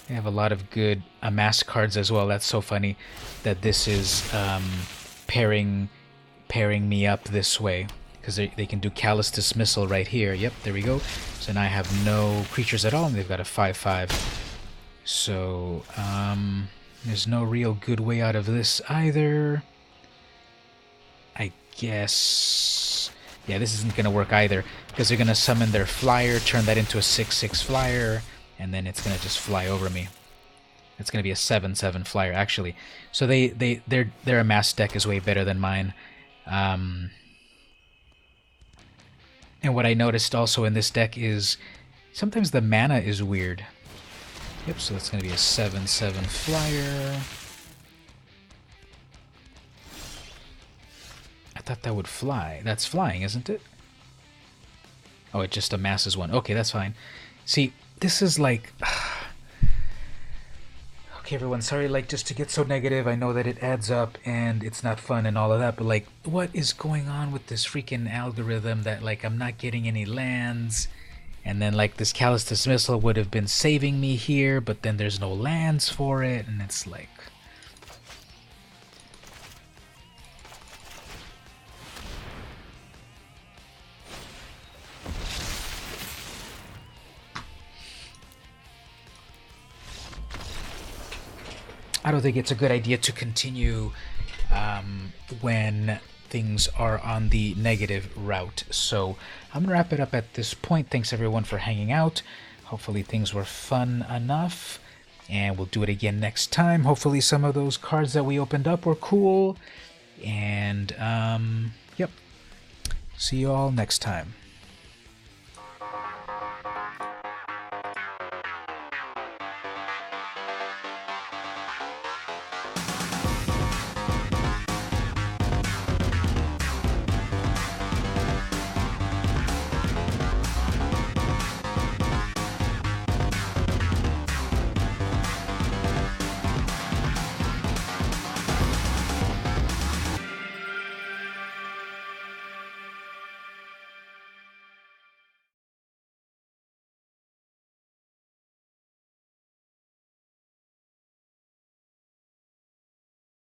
They have a lot of good amass cards as well. That's so funny that this is pairing me up this way. Because they can do Callous Dismissal right here. Yep, there we go. So now I have no creatures at all, and they've got a 5/5. So, there's no real good way out of this either. I guess... yeah, this isn't going to work either. Because they're going to summon their flyer, turn that into a 6/6 flyer, and then it's going to just fly over me. It's going to be a 7/7 flyer, actually. So their amass deck is way better than mine. And what I noticed also in this deck is sometimes the mana is weird. Yep, so that's going to be a 7/7 flyer. I thought that would fly. That's flying, isn't it? Oh, it just amasses 1. Okay, that's fine. See, this is like... okay, everyone, sorry, like, just to get so negative. I know that it adds up and it's not fun and all of that, but, like, what is going on with this freaking algorithm that, like, I'm not getting any lands, and then, like, this Callous Dismissal would have been saving me here, but then there's no lands for it, and it's like... I don't think it's a good idea to continue when things are on the negative route. So I'm going to wrap it up at this point. Thanks everyone for hanging out. Hopefully things were fun enough. And we'll do it again next time. Hopefully some of those cards that we opened up were cool. And, yep. See you all next time.